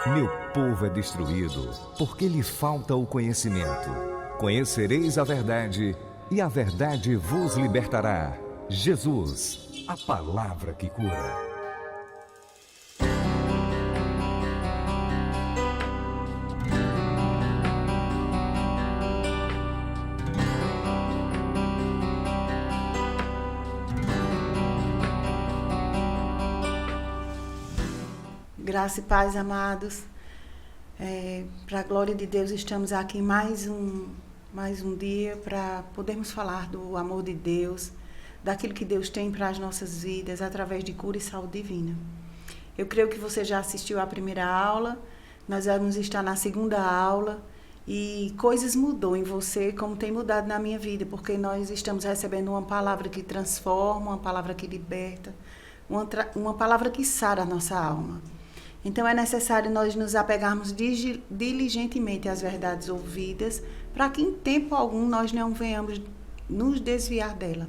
Meu povo é destruído, porque lhe falta o conhecimento. Conhecereis a verdade, e a verdade vos libertará. Jesus, a palavra que cura. Graça e paz, amados. Para a glória de Deus, estamos aqui mais um dia para podermos falar do amor de Deus, daquilo que Deus tem para as nossas vidas, através de cura e saúde divina. Eu creio que você já assistiu à primeira aula, nós vamos estar na segunda aula e coisas mudou em você, como tem mudado na minha vida, porque nós estamos recebendo uma palavra que transforma, uma palavra que liberta, uma palavra que sara a nossa alma. Então, é necessário nós nos apegarmos diligentemente às verdades ouvidas, para que em tempo algum nós não venhamos nos desviar dela.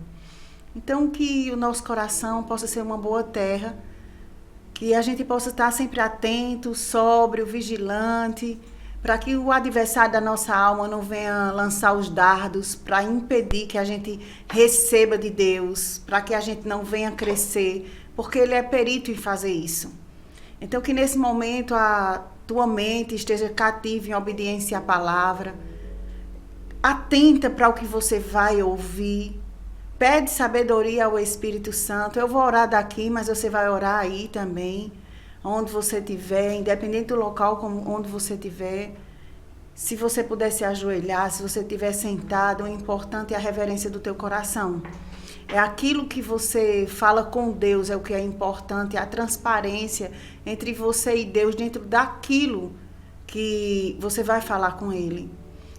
Então, que o nosso coração possa ser uma boa terra, que a gente possa estar sempre atento, sóbrio, vigilante, para que o adversário da nossa alma não venha lançar os dardos para impedir que a gente receba de Deus, para que a gente não venha crescer, porque Ele é perito em fazer isso. Então, que nesse momento a tua mente esteja cativa em obediência à palavra, atenta para o que você vai ouvir, pede sabedoria ao Espírito Santo. Eu vou orar daqui, mas você vai orar aí também, onde você estiver, independente do local onde você estiver. Se você puder se ajoelhar, se você estiver sentado, o importante é a reverência do teu coração. É aquilo que você fala com Deus, é o que é importante, é a transparência entre você e Deus dentro daquilo que você vai falar com Ele.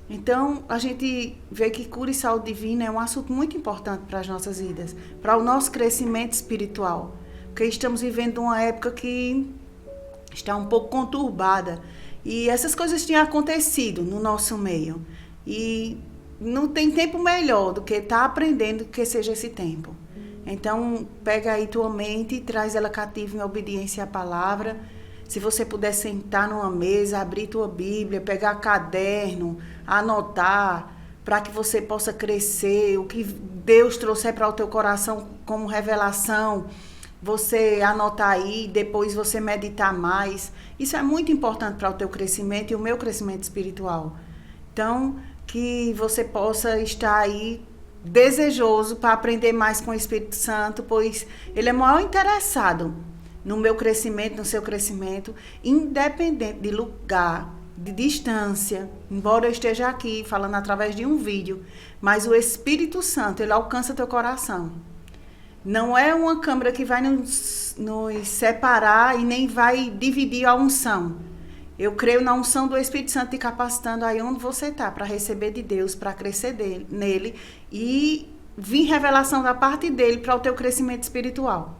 Então, a gente vê que cura e saúde divina é um assunto muito importante para as nossas vidas, para o nosso crescimento espiritual, porque estamos vivendo uma época que está um pouco conturbada e essas coisas tinham acontecido no nosso meio e não tem tempo melhor do que estar aprendendo que seja esse tempo. Então, pega aí tua mente e traz ela cativa em obediência à palavra. Se você puder sentar numa mesa, abrir tua Bíblia, pegar caderno, anotar, para que você possa crescer, o que Deus trouxer para o teu coração como revelação, você anotar aí, depois você meditar mais. Isso é muito importante para o teu crescimento e o meu crescimento espiritual. Então, que você possa estar aí desejoso para aprender mais com o Espírito Santo, pois Ele é o maior interessado no meu crescimento, no seu crescimento, independente de lugar, de distância, embora eu esteja aqui falando através de um vídeo, mas o Espírito Santo, Ele alcança teu coração. Não é uma câmera que vai nos separar e nem vai dividir a unção. Eu creio na unção do Espírito Santo te capacitando aí onde você está, para receber de Deus, para crescer nele e vir revelação da parte dele para o teu crescimento espiritual.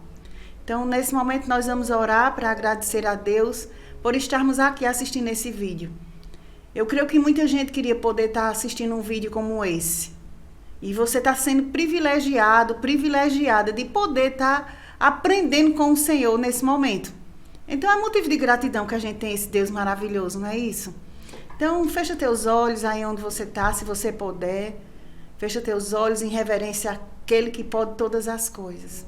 Então, nesse momento, nós vamos orar para agradecer a Deus por estarmos aqui assistindo esse vídeo. Eu creio que muita gente queria poder estar assistindo um vídeo como esse. E você está sendo privilegiada de poder estar aprendendo com o Senhor nesse momento. Então, é motivo de gratidão que a gente tem esse Deus maravilhoso, não é isso? Então, fecha teus olhos aí onde você está, se você puder. Fecha teus olhos em reverência àquele que pode todas as coisas.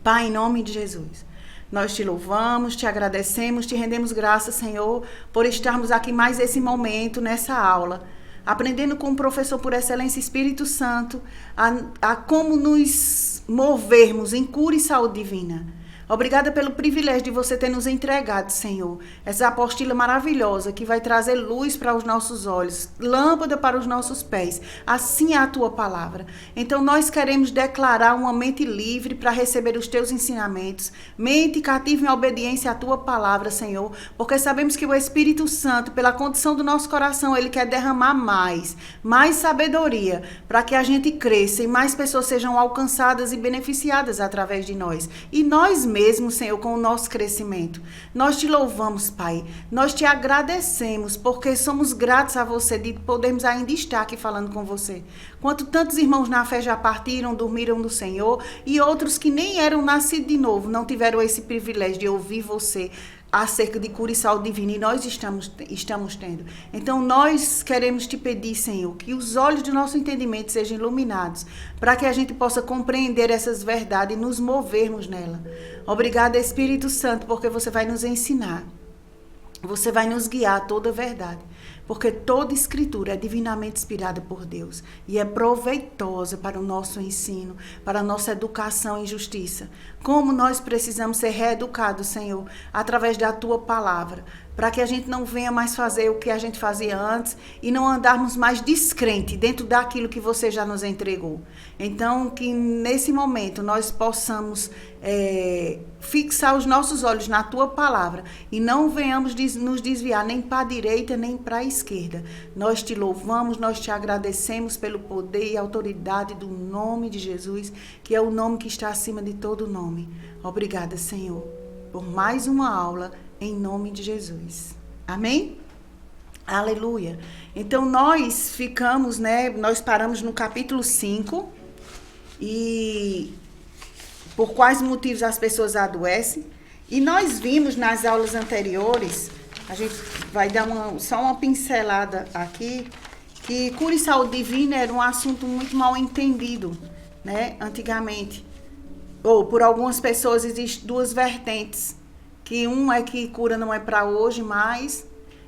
Pai, em nome de Jesus, nós te louvamos, te agradecemos, te rendemos graças, Senhor, por estarmos aqui mais esse momento, nessa aula, aprendendo com o professor por excelência, Espírito Santo, a como nos movermos em cura e saúde divina. Obrigada pelo privilégio de você ter nos entregado, Senhor, essa apostila maravilhosa que vai trazer luz para os nossos olhos, lâmpada para os nossos pés. Assim é a tua palavra. Então nós queremos declarar uma mente livre para receber os teus ensinamentos, mente cativa em obediência à tua palavra, Senhor, porque sabemos que o Espírito Santo, pela condição do nosso coração, ele quer derramar mais sabedoria, para que a gente cresça e mais pessoas sejam alcançadas e beneficiadas através de nós. E nós mesmo, Senhor, com o nosso crescimento. Nós te louvamos, Pai. Nós te agradecemos, porque somos gratos a você de podermos ainda estar aqui falando com você. Quanto tantos irmãos na fé já partiram, dormiram no Senhor, e outros que nem eram nascidos de novo, não tiveram esse privilégio de ouvir você acerca de cura e saúde divina, e nós estamos tendo. Então, nós queremos te pedir, Senhor, que os olhos do nosso entendimento sejam iluminados, para que a gente possa compreender essas verdades e nos movermos nela. Obrigada, Espírito Santo, porque você vai nos ensinar. Você vai nos guiar a toda a verdade. Porque toda escritura é divinamente inspirada por Deus e é proveitosa para o nosso ensino, para a nossa educação em justiça. Como nós precisamos ser reeducados, Senhor, através da Tua palavra, para que a gente não venha mais fazer o que a gente fazia antes e não andarmos mais descrente dentro daquilo que Você já nos entregou. Então, que nesse momento nós possamos fixar os nossos olhos na Tua palavra e não venhamos nos desviar nem para a direita nem para a esquerda. Nós Te louvamos, nós Te agradecemos pelo poder e autoridade do nome de Jesus, que é o nome que está acima de todo nome. Obrigada, Senhor, por mais uma aula em nome de Jesus. Amém? Aleluia. Então, nós ficamos, nós paramos no capítulo 5 e por quais motivos as pessoas adoecem. E nós vimos nas aulas anteriores, a gente vai dar só uma pincelada aqui, que cura e saúde divina era um assunto muito mal entendido, antigamente. Ou por algumas pessoas existem duas vertentes, que um é que cura não é para hoje mais,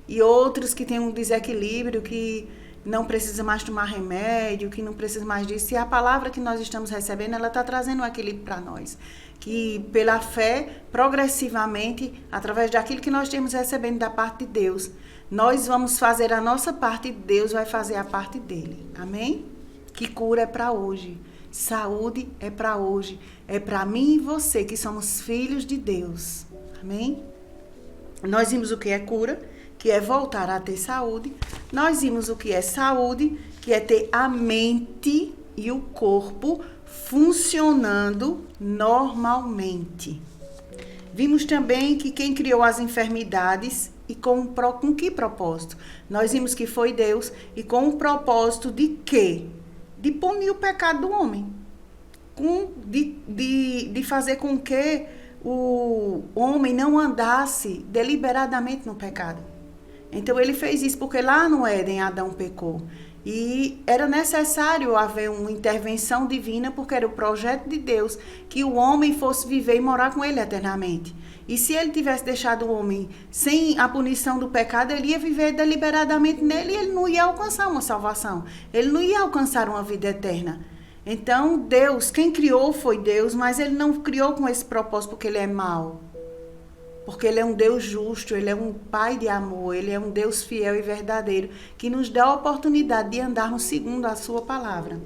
e outros que têm um desequilíbrio, que não precisa mais tomar remédio, que não precisa mais disso. E a palavra que nós estamos recebendo, ela está trazendo um equilíbrio para nós. Que pela fé, progressivamente, através daquilo que nós temos recebendo da parte de Deus, nós vamos fazer a nossa parte e Deus vai fazer a parte dele. Amém? Que cura é para hoje. Saúde é para hoje. É para mim e você, que somos filhos de Deus. Amém? Nós vimos o que é cura, que é voltar a ter saúde. Nós vimos o que é saúde, que é ter a mente e o corpo funcionando normalmente. Vimos também que quem criou as enfermidades e com que propósito? Nós vimos que foi Deus e com o propósito de quê? De punir o pecado do homem. De fazer com que o homem não andasse deliberadamente no pecado. Então ele fez isso porque lá no Éden Adão pecou. E era necessário haver uma intervenção divina, porque era o projeto de Deus que o homem fosse viver e morar com ele eternamente. E se ele tivesse deixado o homem sem a punição do pecado, ele ia viver deliberadamente nele e ele não ia alcançar uma salvação. Ele não ia alcançar uma vida eterna. Então, Deus, quem criou foi Deus, mas ele não criou com esse propósito porque ele é mau. Porque ele é um Deus justo, ele é um Pai de amor, ele é um Deus fiel e verdadeiro, que nos dá a oportunidade de andarmos segundo a sua palavra.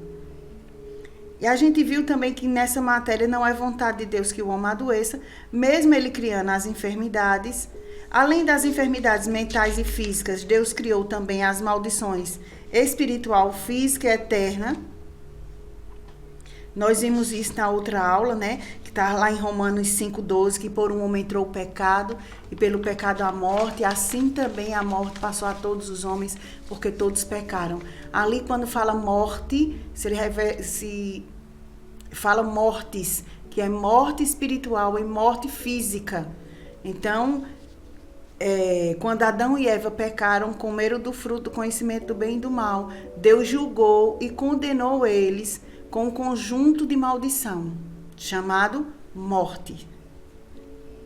E a gente viu também que nessa matéria não é vontade de Deus que o homem adoeça, mesmo ele criando as enfermidades. Além das enfermidades mentais e físicas, Deus criou também as maldições espiritual, física e eterna. Nós vimos isso na outra aula, que está lá em Romanos 5,12, que por um homem entrou o pecado, e pelo pecado a morte, assim também a morte passou a todos os homens, porque todos pecaram. Ali, quando fala morte, se fala mortes, que é morte espiritual e morte física. Então, quando Adão e Eva pecaram, comeram do fruto do conhecimento do bem e do mal, Deus julgou e condenou eles com um conjunto de maldição, chamado morte.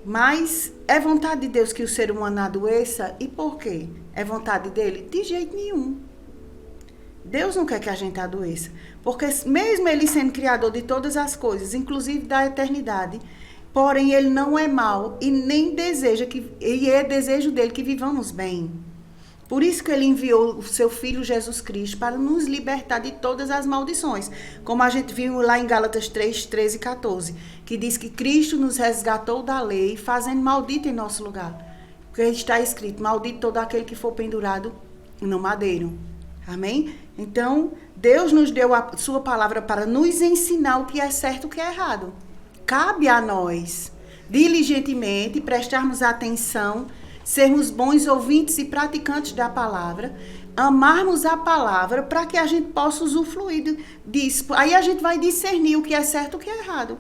Mas é vontade de Deus que o ser humano adoeça? E por quê? É vontade dele? De jeito nenhum. Deus não quer que a gente adoeça. Porque mesmo ele sendo criador de todas as coisas, inclusive da eternidade, porém ele não é mau e nem deseja e é desejo dele que vivamos bem. Por isso que ele enviou o seu Filho Jesus Cristo para nos libertar de todas as maldições. Como a gente viu lá em Gálatas 3, 13 e 14, que diz que Cristo nos resgatou da lei, fazendo maldito em nosso lugar. Porque está escrito, maldito todo aquele que for pendurado no madeiro. Amém? Então, Deus nos deu a sua palavra para nos ensinar o que é certo e o que é errado. Cabe a nós, diligentemente, prestarmos atenção, sermos bons ouvintes e praticantes da palavra, amarmos a palavra para que a gente possa usufruir disso. Aí a gente vai discernir o que é certo e o que é errado.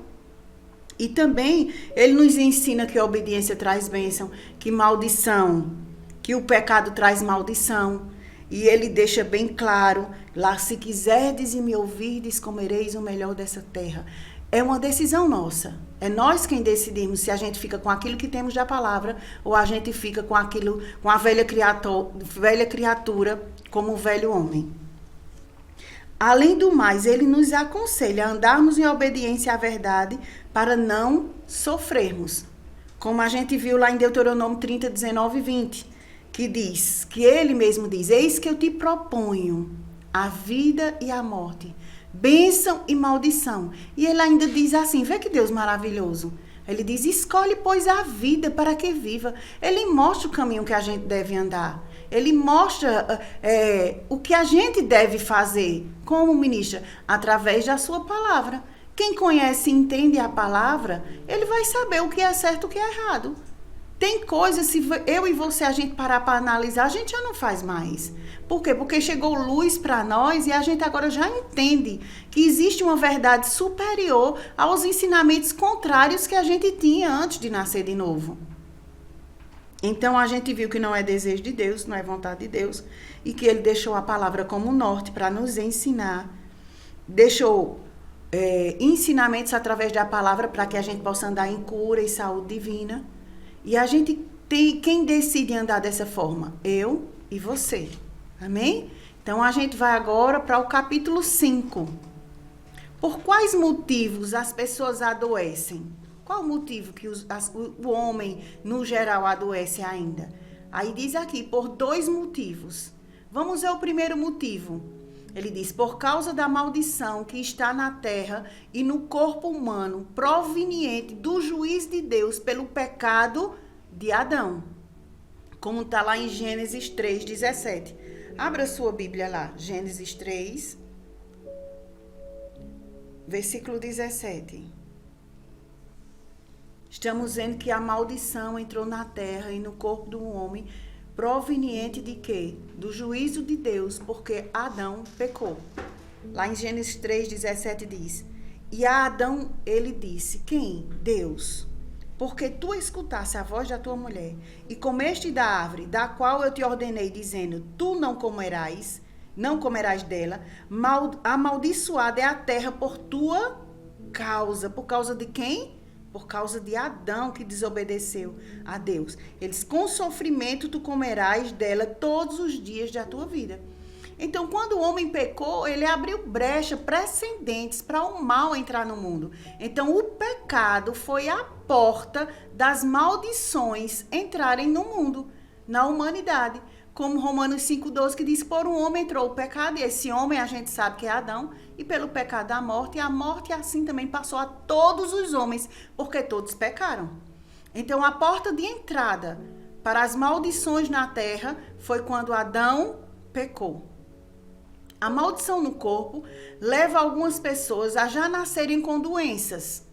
E também ele nos ensina que a obediência traz bênção, que maldição, que o pecado traz maldição. E ele deixa bem claro, lá, se quiserdes e me ouvirdes, comereis o melhor dessa terra. É uma decisão nossa. É nós quem decidimos se a gente fica com aquilo que temos da palavra ou a gente fica com aquilo, com a velha criatura, como o velho homem. Além do mais, ele nos aconselha a andarmos em obediência à verdade para não sofrermos. Como a gente viu lá em Deuteronômio 30, 19 e 20, que diz, que ele mesmo diz, eis que eu te proponho a vida e a morte, bênção e maldição. E ele ainda diz assim, vê que Deus maravilhoso. Ele diz, escolhe, pois, a vida para que viva. Ele mostra o caminho que a gente deve andar. Ele mostra o que a gente deve fazer como ministra, através da sua palavra. Quem conhece e entende a palavra, ele vai saber o que é certo e o que é errado. Tem coisas, se eu e você, a gente parar para analisar, a gente já não faz mais. Por quê? Porque chegou luz para nós e a gente agora já entende que existe uma verdade superior aos ensinamentos contrários que a gente tinha antes de nascer de novo. Então, a gente viu que não é desejo de Deus, não é vontade de Deus, e que ele deixou a palavra como norte para nos ensinar. Deixou ensinamentos através da palavra para que a gente possa andar em cura e saúde divina. E a gente tem, quem decide andar dessa forma? Eu e você. Amém? Então, a gente vai agora para o capítulo 5. Por quais motivos as pessoas adoecem? Qual o motivo que o homem, no geral, adoece ainda? Aí diz aqui, por 2 motivos. Vamos ver o primeiro motivo. Ele diz, por causa da maldição que está na terra e no corpo humano, proveniente do juízo de Deus pelo pecado de Adão. Como está lá em Gênesis 3, 17. Abra sua Bíblia lá, Gênesis 3, versículo 17. Estamos vendo que a maldição entrou na terra e no corpo do homem, proveniente de quê? Do juízo de Deus, porque Adão pecou. Lá em Gênesis 3, 17 diz, e a Adão ele disse, quem? Deus. Porque tu escutaste a voz da tua mulher e comeste da árvore, da qual eu te ordenei, dizendo, tu não comerás dela, amaldiçoada é a terra por tua causa. Por causa de quem? Por causa de Adão que desobedeceu a Deus. Eles, com sofrimento tu comerás dela todos os dias da tua vida. Então, quando o homem pecou, ele abriu brecha, precedentes para o mal entrar no mundo. Então, o pecado foi a porta das maldições entrarem no mundo, na humanidade. Como Romanos 5,12 que diz, por um homem entrou o pecado, e esse homem a gente sabe que é Adão, e pelo pecado a morte assim também passou a todos os homens, porque todos pecaram. Então, a porta de entrada para as maldições na terra foi quando Adão pecou. A maldição no corpo leva algumas pessoas a já nascerem com doenças,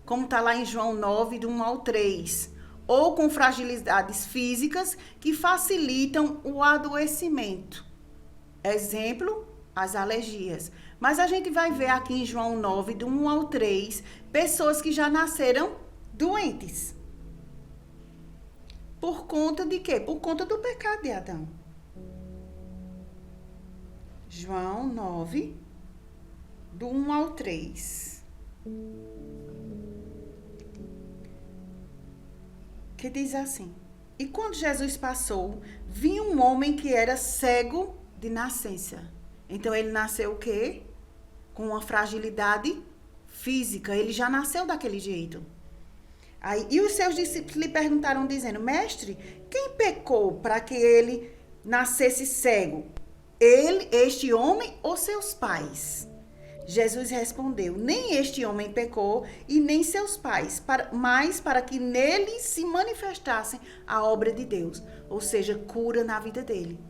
como está lá em João 9, do 1 ao 3, ou com fragilidades físicas que facilitam o adoecimento. Exemplo, as alergias. Mas a gente vai ver aqui em João 9, do 1 ao 3, pessoas que já nasceram doentes. Por conta de quê? Por conta do pecado de Adão. João 9, do 1 ao 3. Que diz assim, e quando Jesus passou, viu um homem que era cego de nascença. Então, ele nasceu o quê? Com uma fragilidade física. Ele já nasceu daquele jeito. Aí, e os seus discípulos lhe perguntaram, dizendo, mestre, quem pecou para que ele nascesse cego? Ele, este homem ou seus pais? Jesus respondeu, nem este homem pecou e nem seus pais, mas para que nele se manifestasse a obra de Deus, ou seja, cura na vida dele.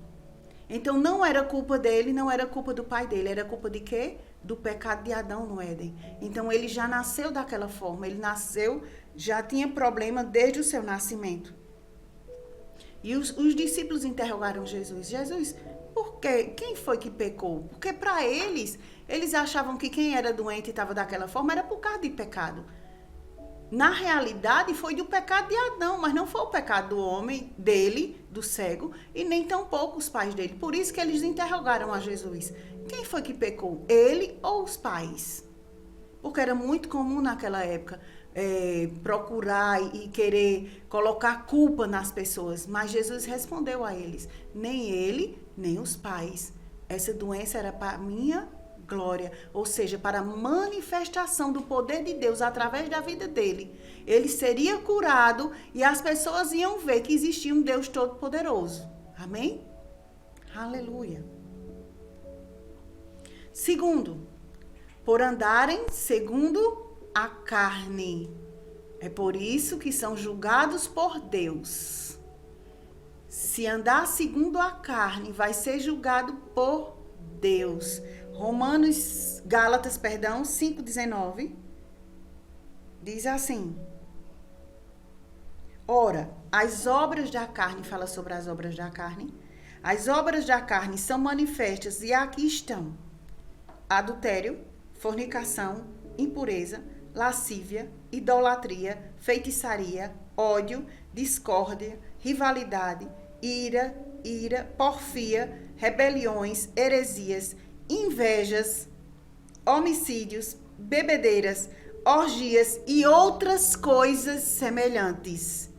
Então, não era culpa dele, não era culpa do pai dele, era culpa de quê? Do pecado de Adão no Éden. Então, ele já nasceu daquela forma, ele nasceu, já tinha problema desde o seu nascimento. E os discípulos interrogaram Jesus, por quê? Quem foi que pecou? Porque para eles achavam que quem era doente e estava daquela forma era por causa de pecado. Na realidade, foi do pecado de Adão, mas não foi o pecado do homem, dele, do cego, e nem tampouco os pais dele. Por isso que eles interrogaram a Jesus. Quem foi que pecou? Ele ou os pais? Porque era muito comum naquela época procurar e querer colocar culpa nas pessoas. Mas Jesus respondeu a eles, nem ele, nem os pais. Essa doença era para minha glória, ou seja, para a manifestação do poder de Deus através da vida dele. Ele seria curado e as pessoas iam ver que existia um Deus todo-poderoso. Amém? Aleluia. Segundo, por andarem segundo a carne. É por isso que são julgados por Deus. Se andar segundo a carne, vai ser julgado por Deus. Gálatas 5:19 diz assim: ora, as obras da carne, fala sobre as obras da carne, as obras da carne são manifestas e aqui estão: adultério, fornicação, impureza, lascívia, idolatria, feitiçaria, ódio, discórdia, rivalidade, ira, porfia, rebeliões, heresias, invejas, homicídios, bebedeiras, orgias e outras coisas semelhantes.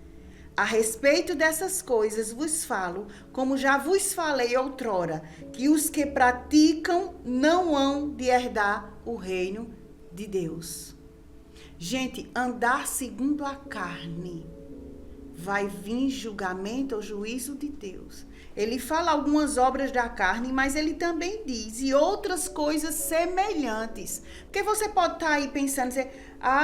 A respeito dessas coisas vos falo, como já vos falei outrora, que os que praticam não hão de herdar o reino de Deus. Gente, andar segundo a carne, vai vir julgamento ou juízo de Deus. Ele fala algumas obras da carne, mas ele também diz, e outras coisas semelhantes. Porque você pode estar aí pensando, dizer,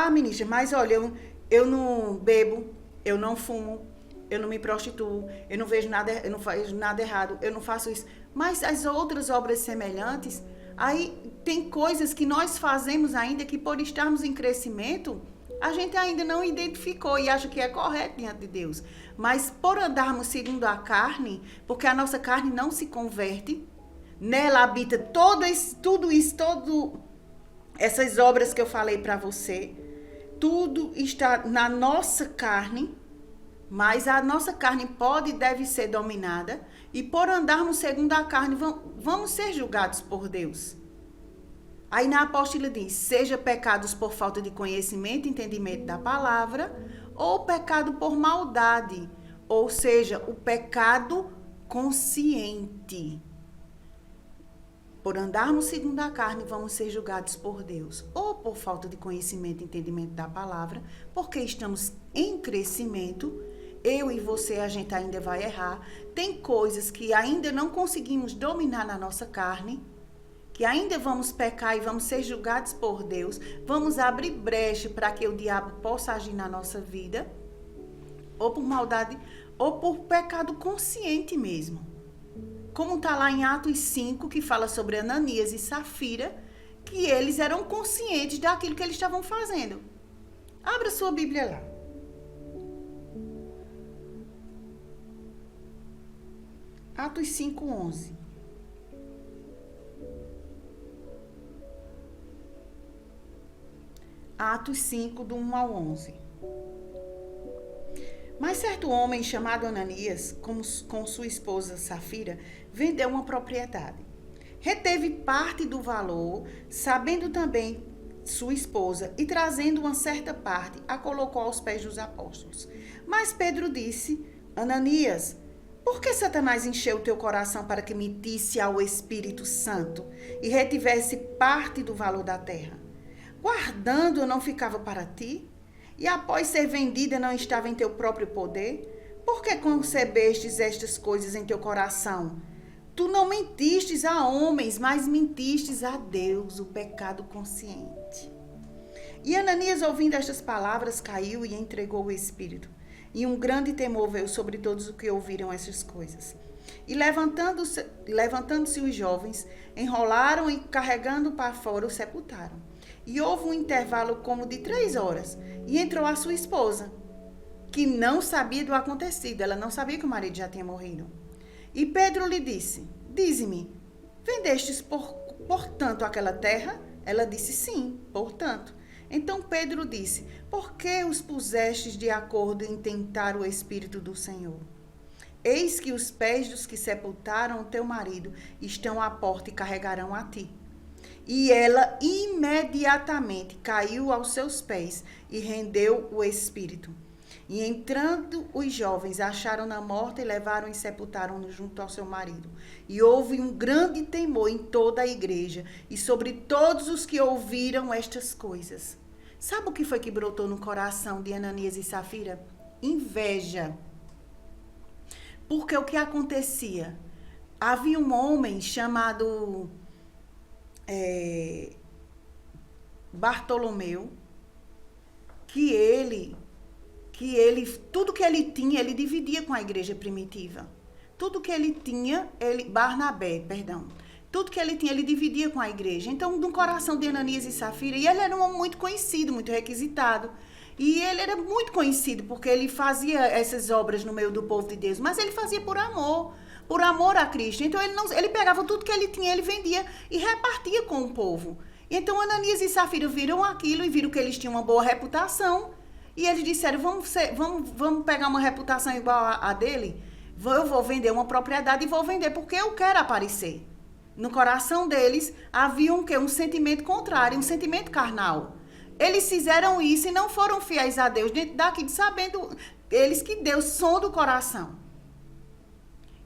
ministra, mas olha, eu não bebo, eu não fumo, eu não me prostituo, eu não vejo nada, eu não faço nada errado, eu não faço isso. Mas as outras obras semelhantes, aí tem coisas que nós fazemos ainda que por estarmos em crescimento, a gente ainda não identificou e acha que é correto diante de Deus. Mas por andarmos segundo a carne, porque a nossa carne não se converte, nela habita tudo isso, essas obras que eu falei para você, tudo está na nossa carne, mas a nossa carne pode e deve ser dominada, e por andarmos segundo a carne, vamos ser julgados por Deus. Aí na apóstola diz, seja pecados por falta de conhecimento, entendimento da palavra, ou pecado por maldade, ou seja, o pecado consciente. Por andarmos segundo a carne, vamos ser julgados por Deus, ou por falta de conhecimento, entendimento da palavra, porque estamos em crescimento. Eu e você, a gente ainda vai errar. Tem coisas que ainda não conseguimos dominar na nossa carne, que ainda vamos pecar e vamos ser julgados por Deus, vamos abrir brecha para que o diabo possa agir na nossa vida, ou por maldade, ou por pecado consciente mesmo. Como está lá em Atos 5, que fala sobre Ananias e Safira, que eles eram conscientes daquilo que eles estavam fazendo. Abra sua Bíblia lá. Atos 5:11. Atos 5, do 1 ao 11. Mas certo homem chamado Ananias, com sua esposa Safira, vendeu uma propriedade. Reteve parte do valor, sabendo também sua esposa, e trazendo uma certa parte, a colocou aos pés dos apóstolos. Mas Pedro disse, Ananias, por que Satanás encheu o teu coração para que mentisse ao Espírito Santo e retivesse parte do valor da terra? Guardando não ficava para ti? E após ser vendida não estava em teu próprio poder? Por que concebestes estas coisas em teu coração? Tu não mentistes a homens, mas mentistes a Deus, o pecado consciente. E Ananias, ouvindo estas palavras, caiu e entregou o Espírito. E um grande temor veio sobre todos os que ouviram essas coisas. E levantando-se os jovens, enrolaram e, carregando para fora, o sepultaram. E houve um intervalo como de 3 horas. E entrou a sua esposa, que não sabia do acontecido. Ela não sabia que o marido já tinha morrido. E Pedro lhe disse, dize-me, vendestes portanto aquela terra? Ela disse, sim, portanto. Então Pedro disse: por que os pusestes de acordo em tentar o Espírito do Senhor? Eis que os pés dos que sepultaram o teu marido estão à porta e carregarão a ti. E ela imediatamente caiu aos seus pés e rendeu o espírito. E entrando os jovens, acharam-na morta e levaram e sepultaram-no junto ao seu marido. E houve um grande temor em toda a igreja e sobre todos os que ouviram estas coisas. Sabe o que foi que brotou no coração de Ananias e Safira? Inveja. Porque o que acontecia? Havia um homem chamado Bartolomeu, que ele, tudo que ele tinha, ele dividia com a igreja primitiva. Tudo que ele tinha, tudo que ele tinha, ele dividia com a igreja. Então, no coração de Ananias e Safira, e ele era um homem muito conhecido, muito requisitado. E ele era muito conhecido porque ele fazia essas obras no meio do povo de Deus, mas ele fazia por amor a Cristo. Então ele pegava tudo que ele tinha, ele vendia e repartia com o povo. Então Ananias e Safira viram aquilo e viram que eles tinham uma boa reputação. E eles disseram: vamos pegar uma reputação igual a dele? Eu vou vender uma propriedade e vou vender porque eu quero aparecer. No coração deles havia um sentimento contrário, um sentimento carnal. Eles fizeram isso e não foram fiéis a Deus, dentro daquilo, sabendo eles que Deus sonda o coração.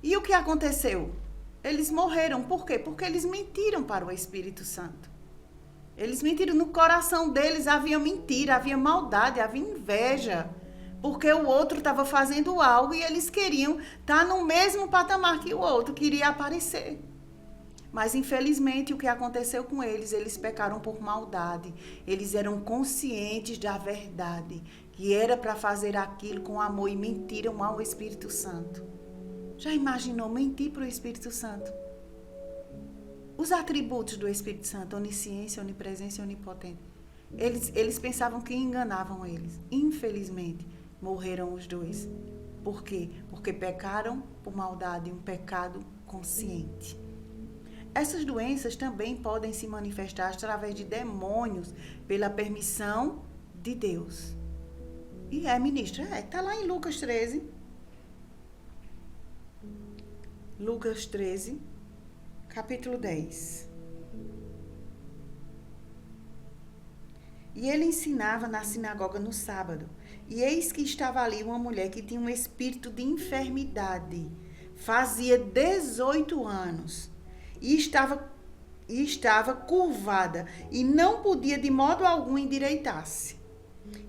E o que aconteceu? Eles morreram. Por quê? Porque eles mentiram para o Espírito Santo. Eles mentiram. No coração deles havia mentira, havia maldade, havia inveja. Porque o outro estava fazendo algo e eles queriam estar no mesmo patamar que o outro, queria aparecer. Mas, infelizmente, o que aconteceu com eles? Eles pecaram por maldade. Eles eram conscientes da verdade, que era para fazer aquilo com amor e mentiram ao Espírito Santo. Já imaginou mentir para o Espírito Santo? Os atributos do Espírito Santo, onisciência, onipresença e onipotente. Eles pensavam que enganavam eles. Infelizmente, morreram os dois. Por quê? Porque pecaram por maldade, um pecado consciente. Essas doenças também podem se manifestar através de demônios pela permissão de Deus. E ministra, está lá em Lucas 13. Lucas 13, capítulo 10. E ele ensinava na sinagoga no sábado. E eis que estava ali uma mulher que tinha um espírito de enfermidade. Fazia 18 anos. E estava curvada e não podia de modo algum endireitar-se.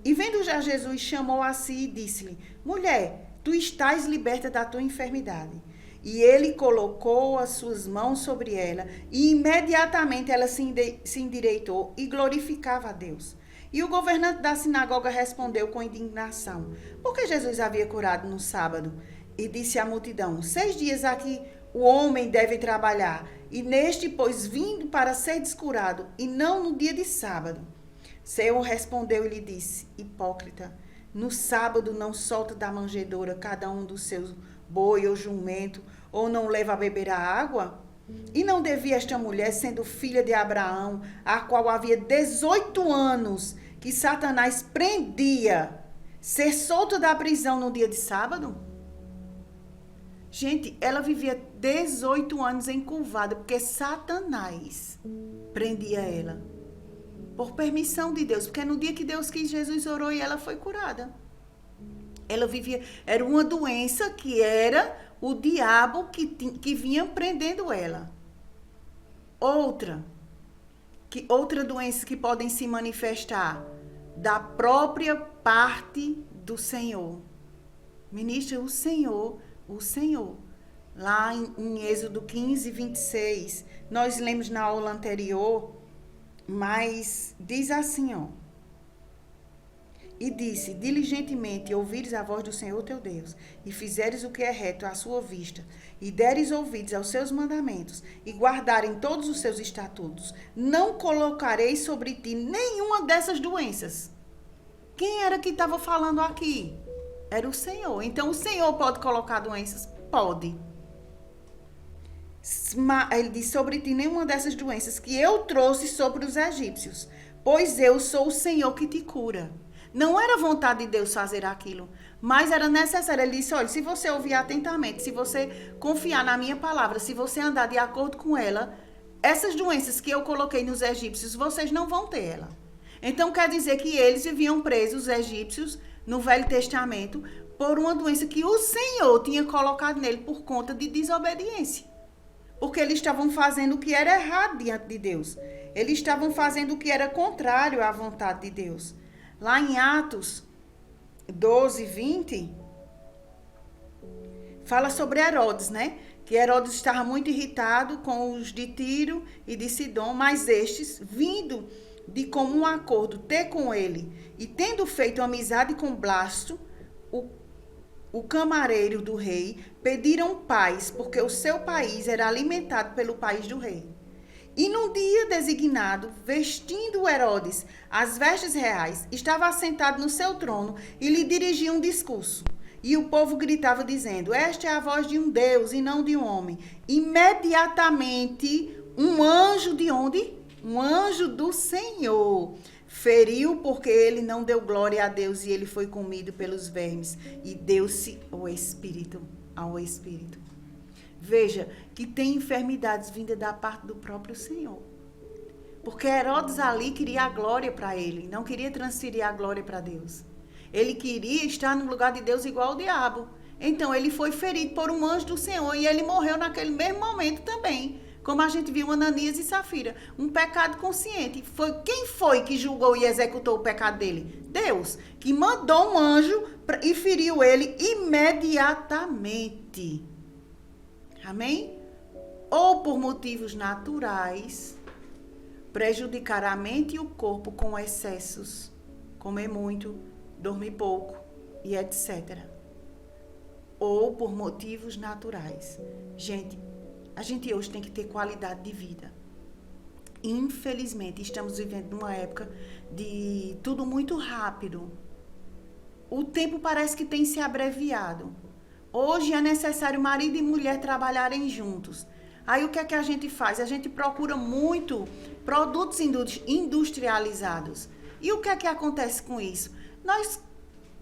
E vendo já Jesus, chamou a si e disse-lhe: mulher, tu estás liberta da tua enfermidade. E ele colocou as suas mãos sobre ela e imediatamente ela se endireitou e glorificava a Deus. E o governante da sinagoga respondeu com indignação: por que Jesus havia curado no sábado? E disse à multidão: 6 dias aqui o homem deve trabalhar, e neste, pois, vindo para ser descurado, e não no dia de sábado. Senhor respondeu e lhe disse: hipócrita, no sábado não solta da manjedoura cada um dos seus boi ou jumento, ou não leva a beber a água? E não devia esta mulher, sendo filha de Abraão, a qual havia 18 anos que Satanás prendia, ser solta da prisão no dia de sábado? Gente, ela vivia 18 anos encurvada, porque Satanás prendia ela. Por permissão de Deus, porque no dia que Deus quis, Jesus orou e ela foi curada. Ela vivia, era uma doença que era o diabo que vinha prendendo ela. Outra doença que podem se manifestar da própria parte do Senhor. Ministra, o Senhor. Lá em Êxodo 15, 26, nós lemos na aula anterior, mas diz assim, e disse: diligentemente ouvires a voz do Senhor teu Deus, e fizeres o que é reto à sua vista, e deres ouvidos aos seus mandamentos, e guardarem todos os seus estatutos, não colocarei sobre ti nenhuma dessas doenças. Quem era que estava falando aqui? Era o Senhor. Então, o Senhor pode colocar doenças? Pode. Ele diz: sobre ti nenhuma dessas doenças que eu trouxe sobre os egípcios, pois eu sou o Senhor que te cura. Não era vontade de Deus fazer aquilo, mas era necessário. Ele disse, olha, se você ouvir atentamente, se você confiar na minha palavra, se você andar de acordo com ela, essas doenças que eu coloquei nos egípcios, vocês não vão ter ela. Então quer dizer que eles viviam presos, os egípcios, no Velho Testamento, por uma doença que o Senhor tinha colocado nele por conta de desobediência. Porque eles estavam fazendo o que era errado diante de Deus. Eles estavam fazendo o que era contrário à vontade de Deus. Lá em Atos 12, 20, fala sobre Herodes, né? Que Herodes estava muito irritado com os de Tiro e de Sidom, mas estes, vindo de comum acordo ter com ele e tendo feito amizade com Blasto, o camareiro do rei, pediram paz, porque o seu país era alimentado pelo país do rei. E num dia designado, vestindo Herodes as vestes reais, estava assentado no seu trono e lhe dirigia um discurso. E o povo gritava dizendo, esta é a voz de um Deus e não de um homem. Imediatamente, um anjo de onde? Um anjo do Senhor feriu, porque ele não deu glória a Deus e ele foi comido pelos vermes. E deu-se ao Espírito. Veja que tem enfermidades vindas da parte do próprio Senhor. Porque Herodes ali queria a glória para ele, não queria transferir a glória para Deus. Ele queria estar no lugar de Deus igual ao diabo. Então ele foi ferido por um anjo do Senhor e ele morreu naquele mesmo momento também. Como a gente viu Ananias e Safira, um pecado consciente. Quem foi que julgou e executou o pecado dele? Deus, que mandou um anjo e feriu ele imediatamente. Amém? Ou por motivos naturais, prejudicar a mente e o corpo com excessos, comer muito, dormir pouco e etc. Ou por motivos naturais. Gente, a gente hoje tem que ter qualidade de vida. Infelizmente, estamos vivendo numa época de tudo muito rápido. O tempo parece que tem se abreviado. Hoje é necessário marido e mulher trabalharem juntos. Aí o que é que a gente faz? A gente procura muito produtos industrializados. E o que é que acontece com isso? Nós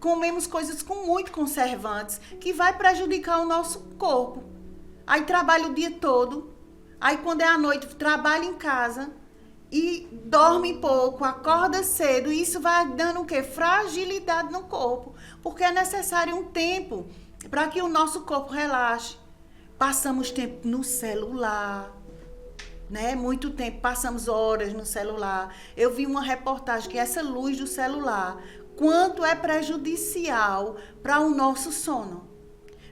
comemos coisas com muito conservantes que vai prejudicar o nosso corpo. Aí trabalha o dia todo, aí quando é à noite trabalha em casa e dorme pouco, acorda cedo, e isso vai dando o quê? Fragilidade no corpo, porque é necessário um tempo para que o nosso corpo relaxe. Passamos tempo no celular, né? Muito tempo, passamos horas no celular. Eu vi uma reportagem que essa luz do celular, quanto é prejudicial para o nosso sono.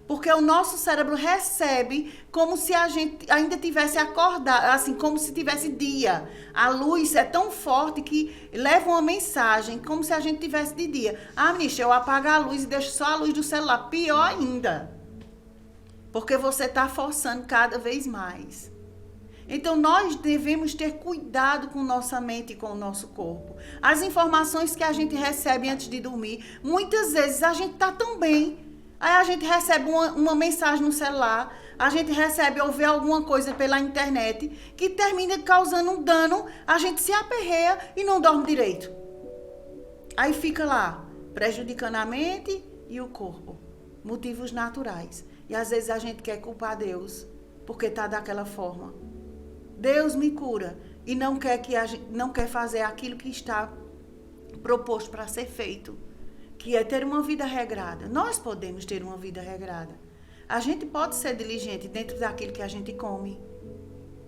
Porque o nosso cérebro recebe como se a gente ainda tivesse acordado, assim, como se tivesse dia. A luz é tão forte que leva uma mensagem como se a gente tivesse de dia. Ah, ministra, eu apago a luz e deixo só a luz do celular. Pior ainda. Porque você está forçando cada vez mais. Então, nós devemos ter cuidado com nossa mente e com o nosso corpo. As informações que a gente recebe antes de dormir, muitas vezes a gente está tão bem. Aí a gente recebe uma mensagem no celular, a gente recebe ou vê alguma coisa pela internet que termina causando um dano, a gente se aperreia e não dorme direito. Aí fica lá, prejudicando a mente e o corpo. Motivos naturais. E às vezes a gente quer culpar Deus porque está daquela forma. Deus me cura e não quer fazer aquilo que está proposto para ser feito. Que é ter uma vida regrada. Nós podemos ter uma vida regrada. A gente pode ser diligente dentro daquilo que a gente come.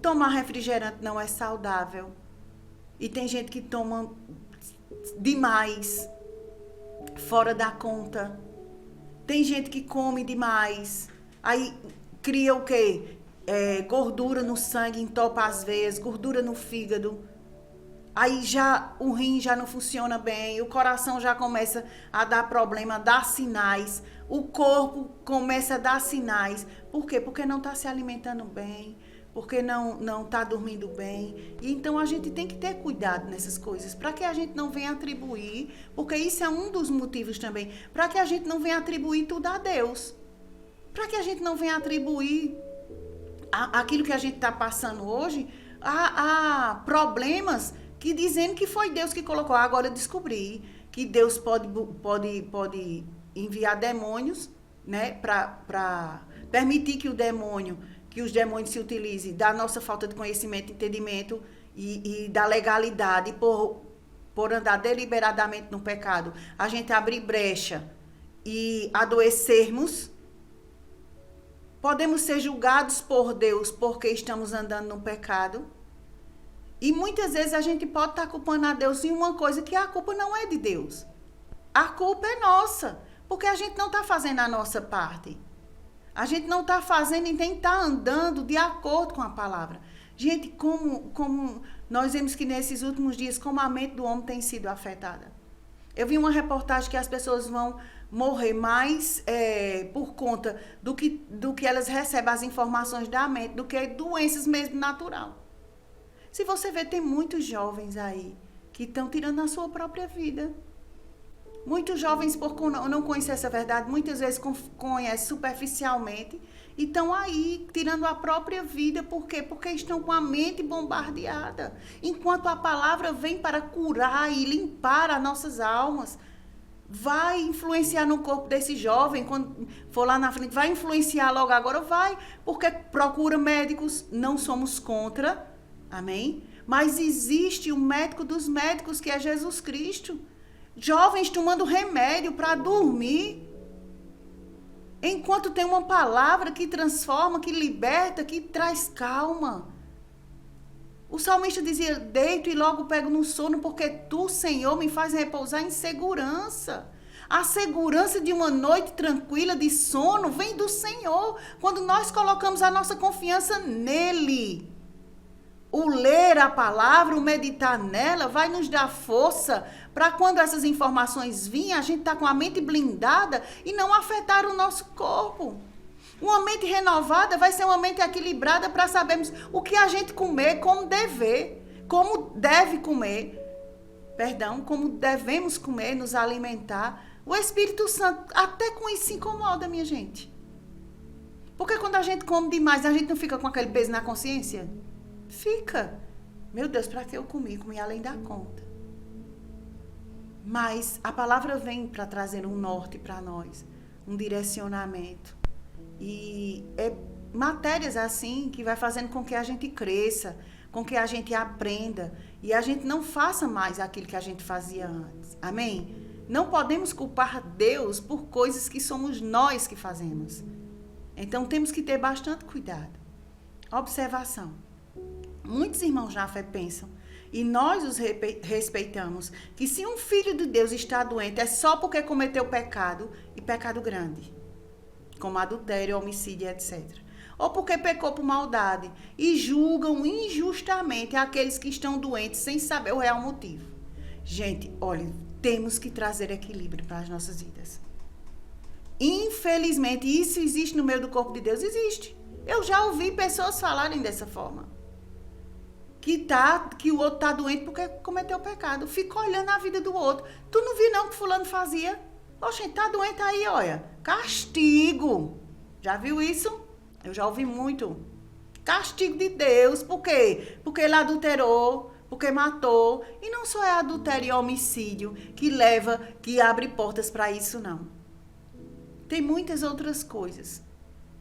Tomar refrigerante não é saudável. E tem gente que toma demais, fora da conta. Tem gente que come demais. Aí cria o quê? Gordura no sangue, entopa as veias, gordura no fígado. Aí já o rim já não funciona bem, o coração já começa a dar problema, a dar sinais, o corpo começa a dar sinais. Por quê? Porque não está se alimentando bem, porque não está dormindo bem. E então a gente tem que ter cuidado nessas coisas, para que a gente não venha atribuir, porque isso é um dos motivos também, para que a gente não venha atribuir tudo a Deus. Para que a gente não venha atribuir aquilo que a gente está passando hoje a problemas que dizendo que foi Deus que colocou. Agora eu descobri que Deus pode enviar demônios, né, para permitir que os demônios se utilizem da nossa falta de conhecimento, entendimento e da legalidade por andar deliberadamente no pecado. A gente abrir brecha e adoecermos. Podemos ser julgados por Deus porque estamos andando no pecado. E muitas vezes a gente pode estar culpando a Deus em uma coisa que a culpa não é de Deus. A culpa é nossa, porque a gente não está fazendo a nossa parte. A gente não está fazendo e nem está andando de acordo com a palavra. Gente, como nós vemos que nesses últimos dias, como a mente do homem tem sido afetada. Eu vi uma reportagem que as pessoas vão morrer mais por conta do que elas recebem as informações da mente, do que doenças mesmo natural. Se você vê, tem muitos jovens aí que estão tirando a sua própria vida. Muitos jovens, por não conhecer essa verdade, muitas vezes conhecem superficialmente e estão aí tirando a própria vida. Por quê? Porque estão com a mente bombardeada. Enquanto a palavra vem para curar e limpar as nossas almas, vai influenciar no corpo desse jovem, quando for lá na frente, vai influenciar logo agora, vai, porque procura médicos, não somos contra, amém? Mas existe o médico dos médicos, que é Jesus Cristo. Jovens tomando remédio para dormir, enquanto tem uma palavra que transforma, que liberta, que traz calma. O salmista dizia, deito e logo pego no sono, porque tu, Senhor, me faz repousar em segurança. A segurança de uma noite tranquila de sono vem do Senhor, quando nós colocamos a nossa confiança nele. O ler a palavra, o meditar nela, vai nos dar força para quando essas informações virem, a gente está com a mente blindada e não afetar o nosso corpo. Uma mente renovada vai ser uma mente equilibrada para sabermos o que a gente comer, como deve comer, como devemos comer, nos alimentar. O Espírito Santo, até com isso se incomoda, minha gente. Porque quando a gente come demais, a gente não fica com aquele peso na consciência? Fica. Meu Deus, para que eu comi? Comi além da conta. Mas a palavra vem para trazer um norte para nós, um direcionamento. E é matérias assim que vai fazendo com que a gente cresça, com que a gente aprenda e a gente não faça mais aquilo que a gente fazia antes. Amém? Não podemos culpar Deus por coisas que somos nós que fazemos. Então temos que ter bastante cuidado. Observação. Muitos irmãos na fé pensam, e nós os respeitamos, que se um filho de Deus está doente é só porque cometeu pecado, e pecado grande, como adultério, homicídio, etc. Ou porque pecou por maldade, e julgam injustamente aqueles que estão doentes sem saber o real motivo. Gente, olha, temos que trazer equilíbrio para as nossas vidas. Infelizmente, isso existe no meio do corpo de Deus? Existe. Eu já ouvi pessoas falarem dessa forma. Que o outro está doente porque cometeu pecado. Fica olhando a vida do outro. Tu não viu não que fulano fazia? Oxe, tá doente aí, olha. Castigo. Já viu isso? Eu já ouvi muito. Castigo de Deus. Por quê? Porque ele adulterou, porque matou. E não só é adultério e homicídio que abre portas para isso, não. Tem muitas outras coisas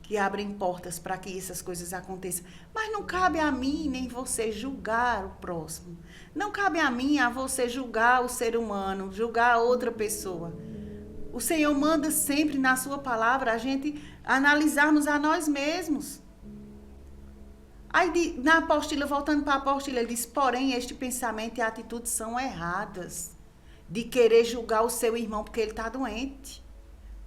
que abrem portas para que essas coisas aconteçam. Mas não cabe a mim nem você julgar o próximo. Não cabe a mim, a você julgar o ser humano, julgar outra pessoa. O Senhor manda sempre na sua palavra a gente analisarmos a nós mesmos. Aí na apostila, voltando para a apostila, ele diz, porém, este pensamento e atitude são erradas, de querer julgar o seu irmão porque ele está doente.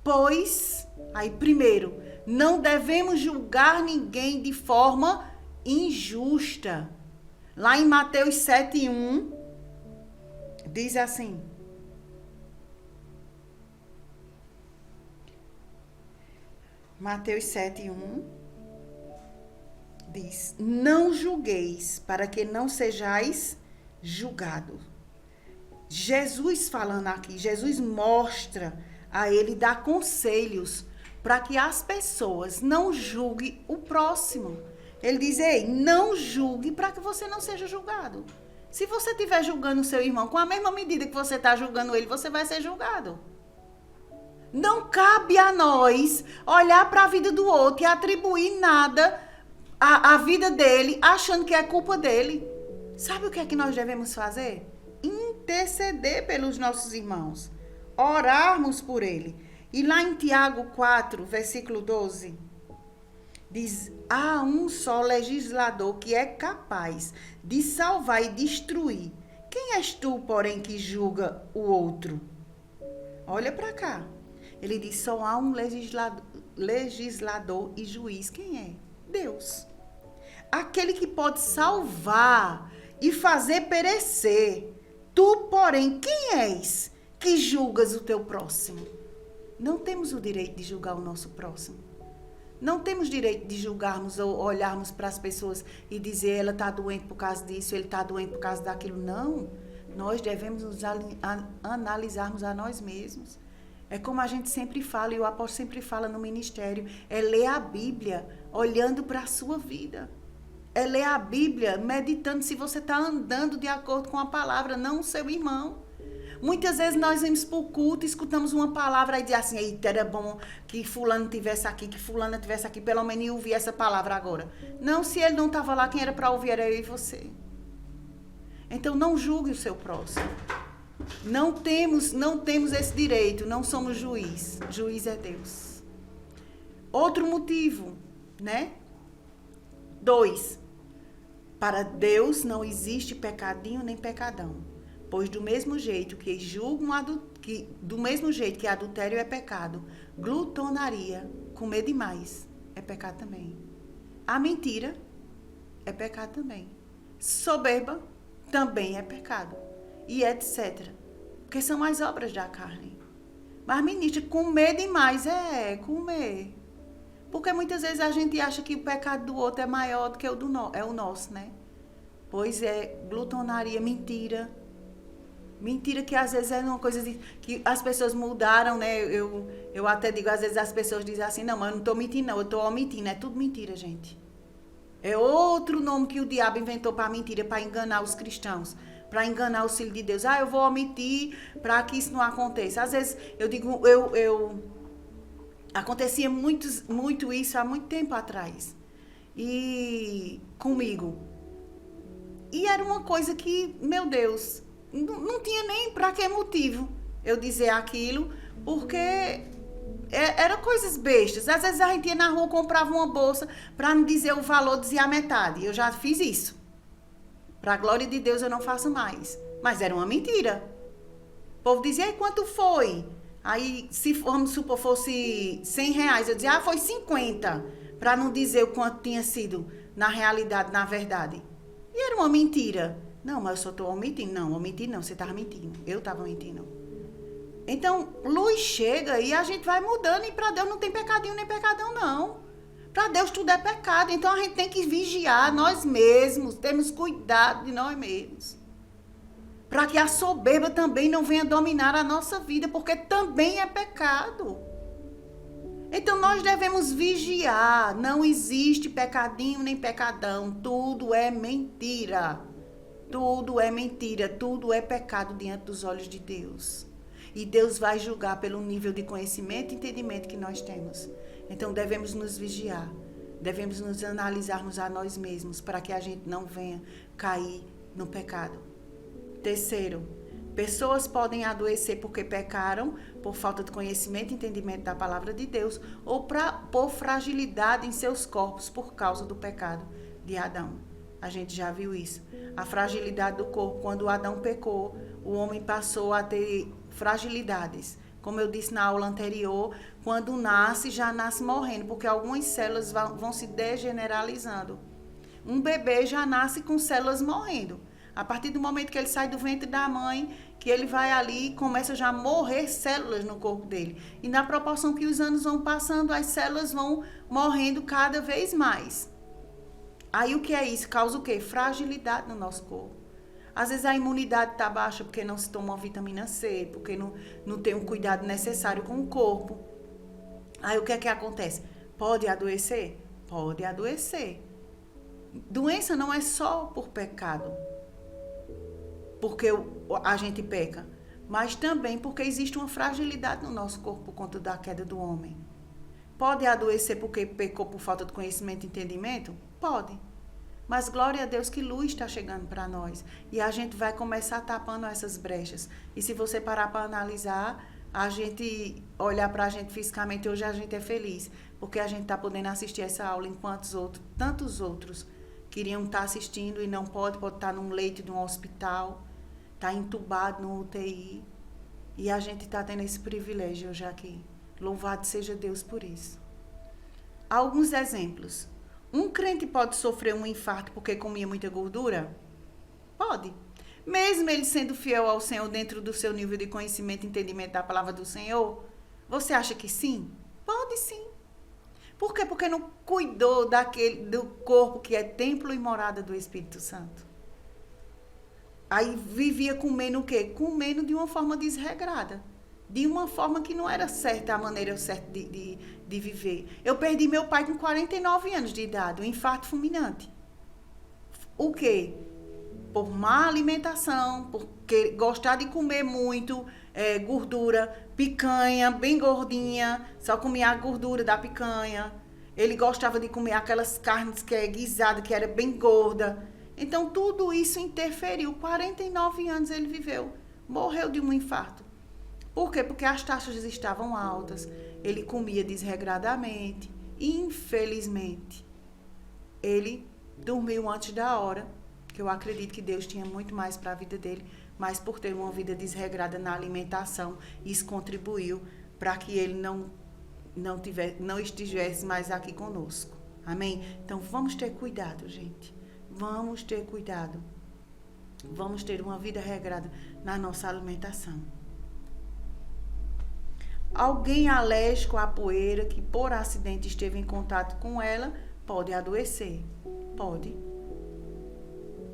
Pois, aí primeiro, não devemos julgar ninguém de forma injusta. Lá em Mateus 7:1, diz assim. Mateus 7:1 diz, não julgueis para que não sejais julgados. Jesus falando aqui, Jesus mostra a ele, dá conselhos para que as pessoas não julguem o próximo. Ele diz, ei, não julgue para que você não seja julgado. Se você estiver julgando o seu irmão com a mesma medida que você está julgando ele, você vai ser julgado. Não cabe a nós olhar para a vida do outro e atribuir nada à vida dele, achando que é culpa dele. Sabe o que é que nós devemos fazer? Interceder pelos nossos irmãos. Orarmos por ele. E lá em Tiago 4, versículo 12, diz: há um só legislador que é capaz de salvar e destruir. Quem és tu, porém, que julga o outro? Olha para cá. Ele diz: só há um legislador e juiz. Quem é? Deus. Aquele que pode salvar e fazer perecer. Tu, porém, quem és que julgas o teu próximo? Não temos o direito de julgar o nosso próximo. Não temos direito de julgarmos ou olharmos para as pessoas e dizer ela está doente por causa disso, ele está doente por causa daquilo. Não. Nós devemos nos analisarmos a nós mesmos. É como a gente sempre fala, e o apóstolo sempre fala no ministério, é ler a Bíblia olhando para a sua vida. É ler a Bíblia meditando se você está andando de acordo com a palavra, não o seu irmão. Muitas vezes nós vamos para o culto, escutamos uma palavra e diz assim: eita, era bom que fulano tivesse aqui, que fulana tivesse aqui, pelo menos eu ouvir essa palavra agora. Não, se ele não estava lá, quem era para ouvir era eu e você. Então não julgue o seu próximo. Não temos esse direito, não somos juiz. Juiz é Deus. Outro motivo, né? 2. Para Deus não existe pecadinho nem pecadão. Pois do mesmo jeito que adultério é pecado, glutonaria, comer demais, é pecado também. A mentira é pecado também. Soberba também é pecado. E etc. Porque são as obras da carne. Mas, ministra, comer demais comer. Porque muitas vezes a gente acha que o pecado do outro é maior do que o nosso, né? Pois é, glutonaria, mentira. Mentira que às vezes é uma coisa que as pessoas mudaram, né? Eu até digo, às vezes as pessoas dizem assim: não, mas eu não estou mentindo, não, eu estou omitindo. É tudo mentira, gente. É outro nome que o diabo inventou para mentira, para enganar os cristãos, para enganar os filhos de Deus. Eu vou omitir para que isso não aconteça. Às vezes eu digo, acontecia muito isso há muito tempo atrás. E comigo. E era uma coisa que, meu Deus, não tinha nem para que motivo eu dizer aquilo, porque eram coisas bestas. Às vezes a gente ia na rua, comprava uma bolsa, para não dizer o valor, dizia a metade. Eu já fiz isso. Para a glória de Deus eu não faço mais. Mas era uma mentira. O povo dizia: e quanto foi? Aí, se vamos supor, fosse R$100, eu dizia: foi 50. Para não dizer o quanto tinha sido na realidade, na verdade. E era uma mentira. Não, mas eu só estou omitindo. Não, omitir não, você estava mentindo. Eu estava mentindo. Então, luz chega e a gente vai mudando, e para Deus não tem pecadinho nem pecadão, não. Para Deus tudo é pecado. Então, a gente tem que vigiar nós mesmos, temos cuidado de nós mesmos. Para que a soberba também não venha dominar a nossa vida, porque também é pecado. Então, nós devemos vigiar. Não existe pecadinho nem pecadão. Tudo é mentira. Tudo é mentira. Tudo é pecado diante dos olhos de Deus. E Deus vai julgar pelo nível de conhecimento e entendimento que nós temos. Então, devemos nos vigiar. Devemos nos analisarmos a nós mesmos para que a gente não venha cair no pecado. 3, pessoas podem adoecer porque pecaram por falta de conhecimento e entendimento da palavra de Deus ou por fragilidade em seus corpos por causa do pecado de Adão. A gente já viu isso. A fragilidade do corpo, quando Adão pecou, o homem passou a ter fragilidades. Como eu disse na aula anterior, quando nasce, já nasce morrendo, porque algumas células vão se degeneralizando. Um bebê já nasce com células morrendo. A partir do momento que ele sai do ventre da mãe, que ele vai ali e começa já a morrer células no corpo dele. E na proporção que os anos vão passando, as células vão morrendo cada vez mais. Aí o que é isso? Causa o quê? Fragilidade no nosso corpo. Às vezes a imunidade está baixa porque não se toma vitamina C, porque não tem um cuidado necessário com o corpo. Aí o que é que acontece? Pode adoecer? Pode adoecer. Doença não é só por pecado. porque a gente peca, mas também porque existe uma fragilidade no nosso corpo por conta da queda do homem. Pode adoecer porque pecou por falta de conhecimento e entendimento? Pode. Mas glória a Deus que luz está chegando para nós. E a gente vai começar tapando essas brechas. E se você parar para analisar, a gente olhar para a gente fisicamente, hoje a gente é feliz. Porque a gente está podendo assistir essa aula enquanto tantos outros queriam estar assistindo e não pode estar num leito de um hospital, está entubado no UTI. E a gente está tendo esse privilégio hoje aqui. Louvado seja Deus por isso. Alguns exemplos. Um crente pode sofrer um infarto porque comia muita gordura? Pode. Mesmo ele sendo fiel ao Senhor dentro do seu nível de conhecimento e entendimento da palavra do Senhor? Você acha que sim? Pode sim. Por quê? Porque não cuidou do corpo que é templo e morada do Espírito Santo. Aí vivia comendo o quê? Comendo de uma forma desregrada. De uma forma que não era certa, a maneira certa de viver. Eu perdi meu pai com 49 anos de idade, um infarto fulminante. O quê? Por má alimentação, por gostar de comer muito gordura, picanha, bem gordinha, só comia a gordura da picanha. Ele gostava de comer aquelas carnes que é guisada, que era bem gorda. Então, tudo isso interferiu. 49 anos ele viveu. Morreu de um infarto. Por quê? Porque as taxas estavam altas, ele comia desregradamente, e infelizmente, ele dormiu antes da hora, que eu acredito que Deus tinha muito mais para a vida dele, mas por ter uma vida desregrada na alimentação, isso contribuiu para que ele não estivesse mais aqui conosco. Amém? Então, vamos ter cuidado, gente. Vamos ter cuidado. Vamos ter uma vida regrada na nossa alimentação. Alguém alérgico à poeira que por acidente esteve em contato com ela pode adoecer? Pode.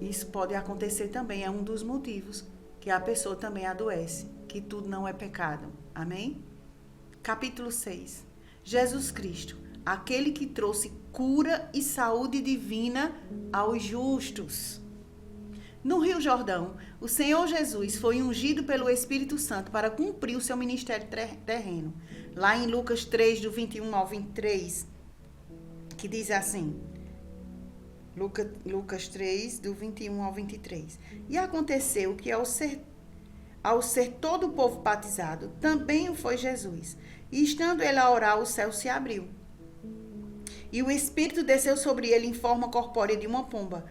Isso pode acontecer também, é um dos motivos que a pessoa também adoece, que tudo não é pecado. Amém? Capítulo 6. Jesus Cristo, aquele que trouxe cura e saúde divina aos justos. No Rio Jordão, o Senhor Jesus foi ungido pelo Espírito Santo para cumprir o seu ministério terreno. Lá em Lucas 3, do 21 ao 23, que diz assim, Lucas 3, do 21 ao 23. E aconteceu que ao ser todo o povo batizado, também o foi Jesus. E estando ele a orar, o céu se abriu. E o Espírito desceu sobre ele em forma corpórea de uma pomba.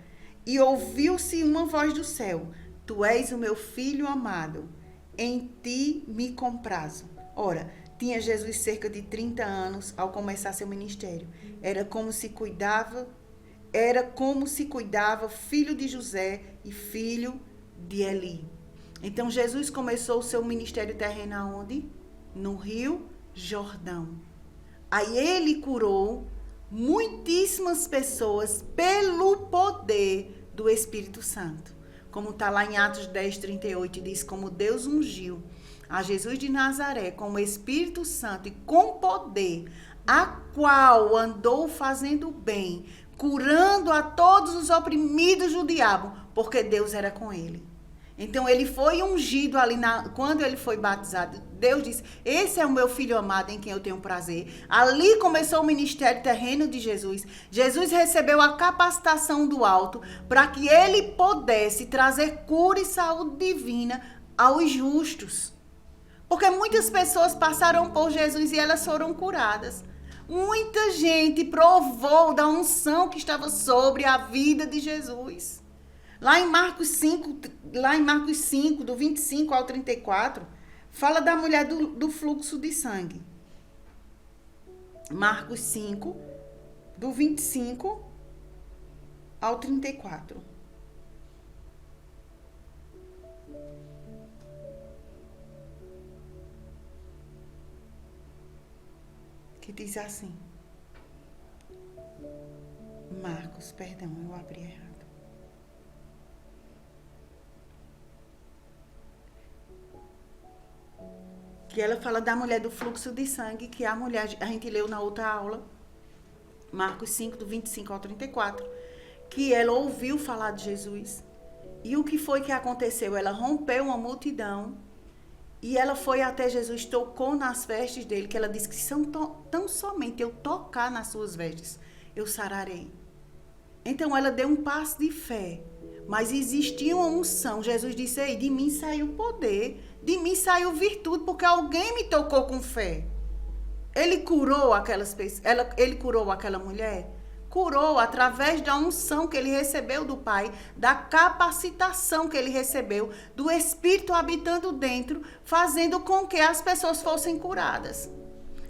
E ouviu-se uma voz do céu: Tu és o meu filho amado, em ti me comprazo. Ora, tinha Jesus cerca de 30 anos ao começar seu ministério. Era como se cuidava, filho de José e filho de Eli. Então, Jesus começou o seu ministério terreno aonde? No Rio Jordão. Aí ele curou muitíssimas pessoas pelo poder do Espírito Santo. Como está lá em Atos 10, 38, diz como Deus ungiu a Jesus de Nazaré com o Espírito Santo e com poder, a qual andou fazendo bem, curando a todos os oprimidos do diabo, porque Deus era com ele. Então, ele foi ungido ali, quando ele foi batizado. Deus disse, esse é o meu filho amado em quem eu tenho prazer. Ali começou o ministério terreno de Jesus. Jesus recebeu a capacitação do alto para que ele pudesse trazer cura e saúde divina aos justos. Porque muitas pessoas passaram por Jesus e elas foram curadas. Muita gente provou da unção que estava sobre a vida de Jesus. Lá em Marcos 5, do 25 ao 34, fala da mulher do fluxo de sangue. Marcos 5, do 25 ao 34. Que diz assim. Marcos, perdão, eu abri errado. Que ela fala da mulher do fluxo de sangue, que a mulher, a gente leu na outra aula, Marcos 5, do 25 ao 34, que ela ouviu falar de Jesus E o que foi que aconteceu? Ela rompeu uma multidão e ela foi até Jesus, tocou nas vestes dele, que ela disse que se tão somente eu tocar nas suas vestes, eu sararei. Então ela deu um passo de fé, mas existia uma unção. Jesus disse: ei, de mim saiu poder, de mim saiu virtude, porque alguém me tocou com fé. Ele curou aquelas pessoas, ele curou aquela mulher? Curou através da unção que ele recebeu do Pai, da capacitação que ele recebeu, do Espírito habitando dentro, fazendo com que as pessoas fossem curadas.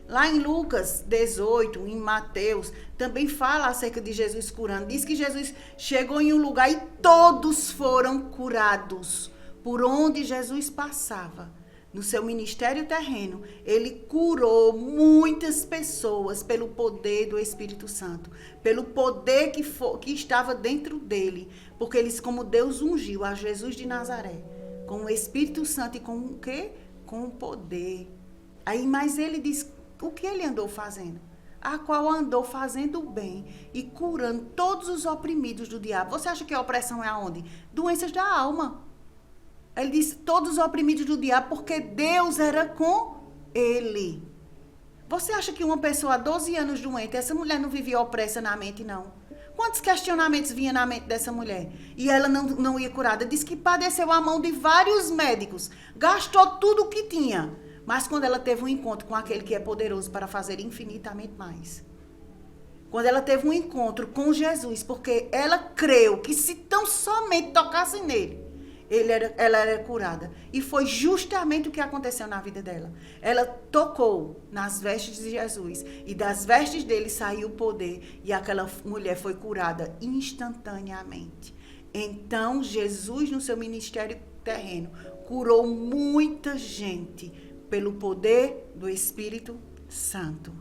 Lá em Lucas 18, em Mateus, também fala acerca de Jesus curando. Diz que Jesus chegou em um lugar e todos foram curados. Por onde Jesus passava, no seu ministério terreno, ele curou muitas pessoas pelo poder do Espírito Santo, pelo poder que estava dentro dele, porque eles, como Deus ungiu a Jesus de Nazaré, com o Espírito Santo e com o quê? Com o poder. Aí, mas ele diz, o que ele andou fazendo? A qual andou fazendo o bem e curando todos os oprimidos do diabo. Você acha que a opressão é aonde? Doenças da alma. Ele disse, todos os oprimidos do diabo, porque Deus era com ele. Você acha que uma pessoa há 12 anos doente, essa mulher não vivia opressa na mente, não? Quantos questionamentos vinham na mente dessa mulher? E ela não ia curada. Diz que padeceu a mão de vários médicos, gastou tudo o que tinha. Mas quando ela teve um encontro com aquele que é poderoso para fazer infinitamente mais. Quando ela teve um encontro com Jesus, porque ela creu que se tão somente tocasse nele, ela era curada. E foi justamente o que aconteceu na vida dela. Ela tocou nas vestes de Jesus. E das vestes dele saiu o poder. E aquela mulher foi curada instantaneamente. Então, Jesus, no seu ministério terreno, curou muita gente pelo poder do Espírito Santo.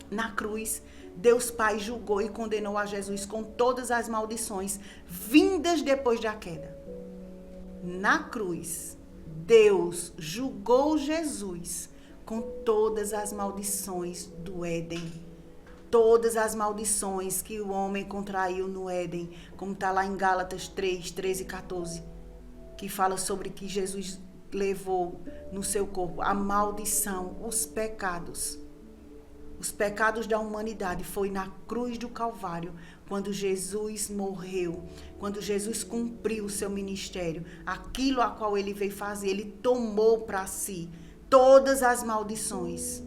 Na cruz, Deus Pai julgou e condenou a Jesus com todas as maldições vindas depois da queda. Na cruz, Deus julgou Jesus com todas as maldições do Éden. Todas as maldições que o homem contraiu no Éden, como está lá em Gálatas 3, 13 e 14, que fala sobre que Jesus levou no seu corpo a maldição, os pecados da humanidade. Foi na cruz do Calvário, quando Jesus morreu, quando Jesus cumpriu o seu ministério, aquilo a qual ele veio fazer, ele tomou para si todas as maldições,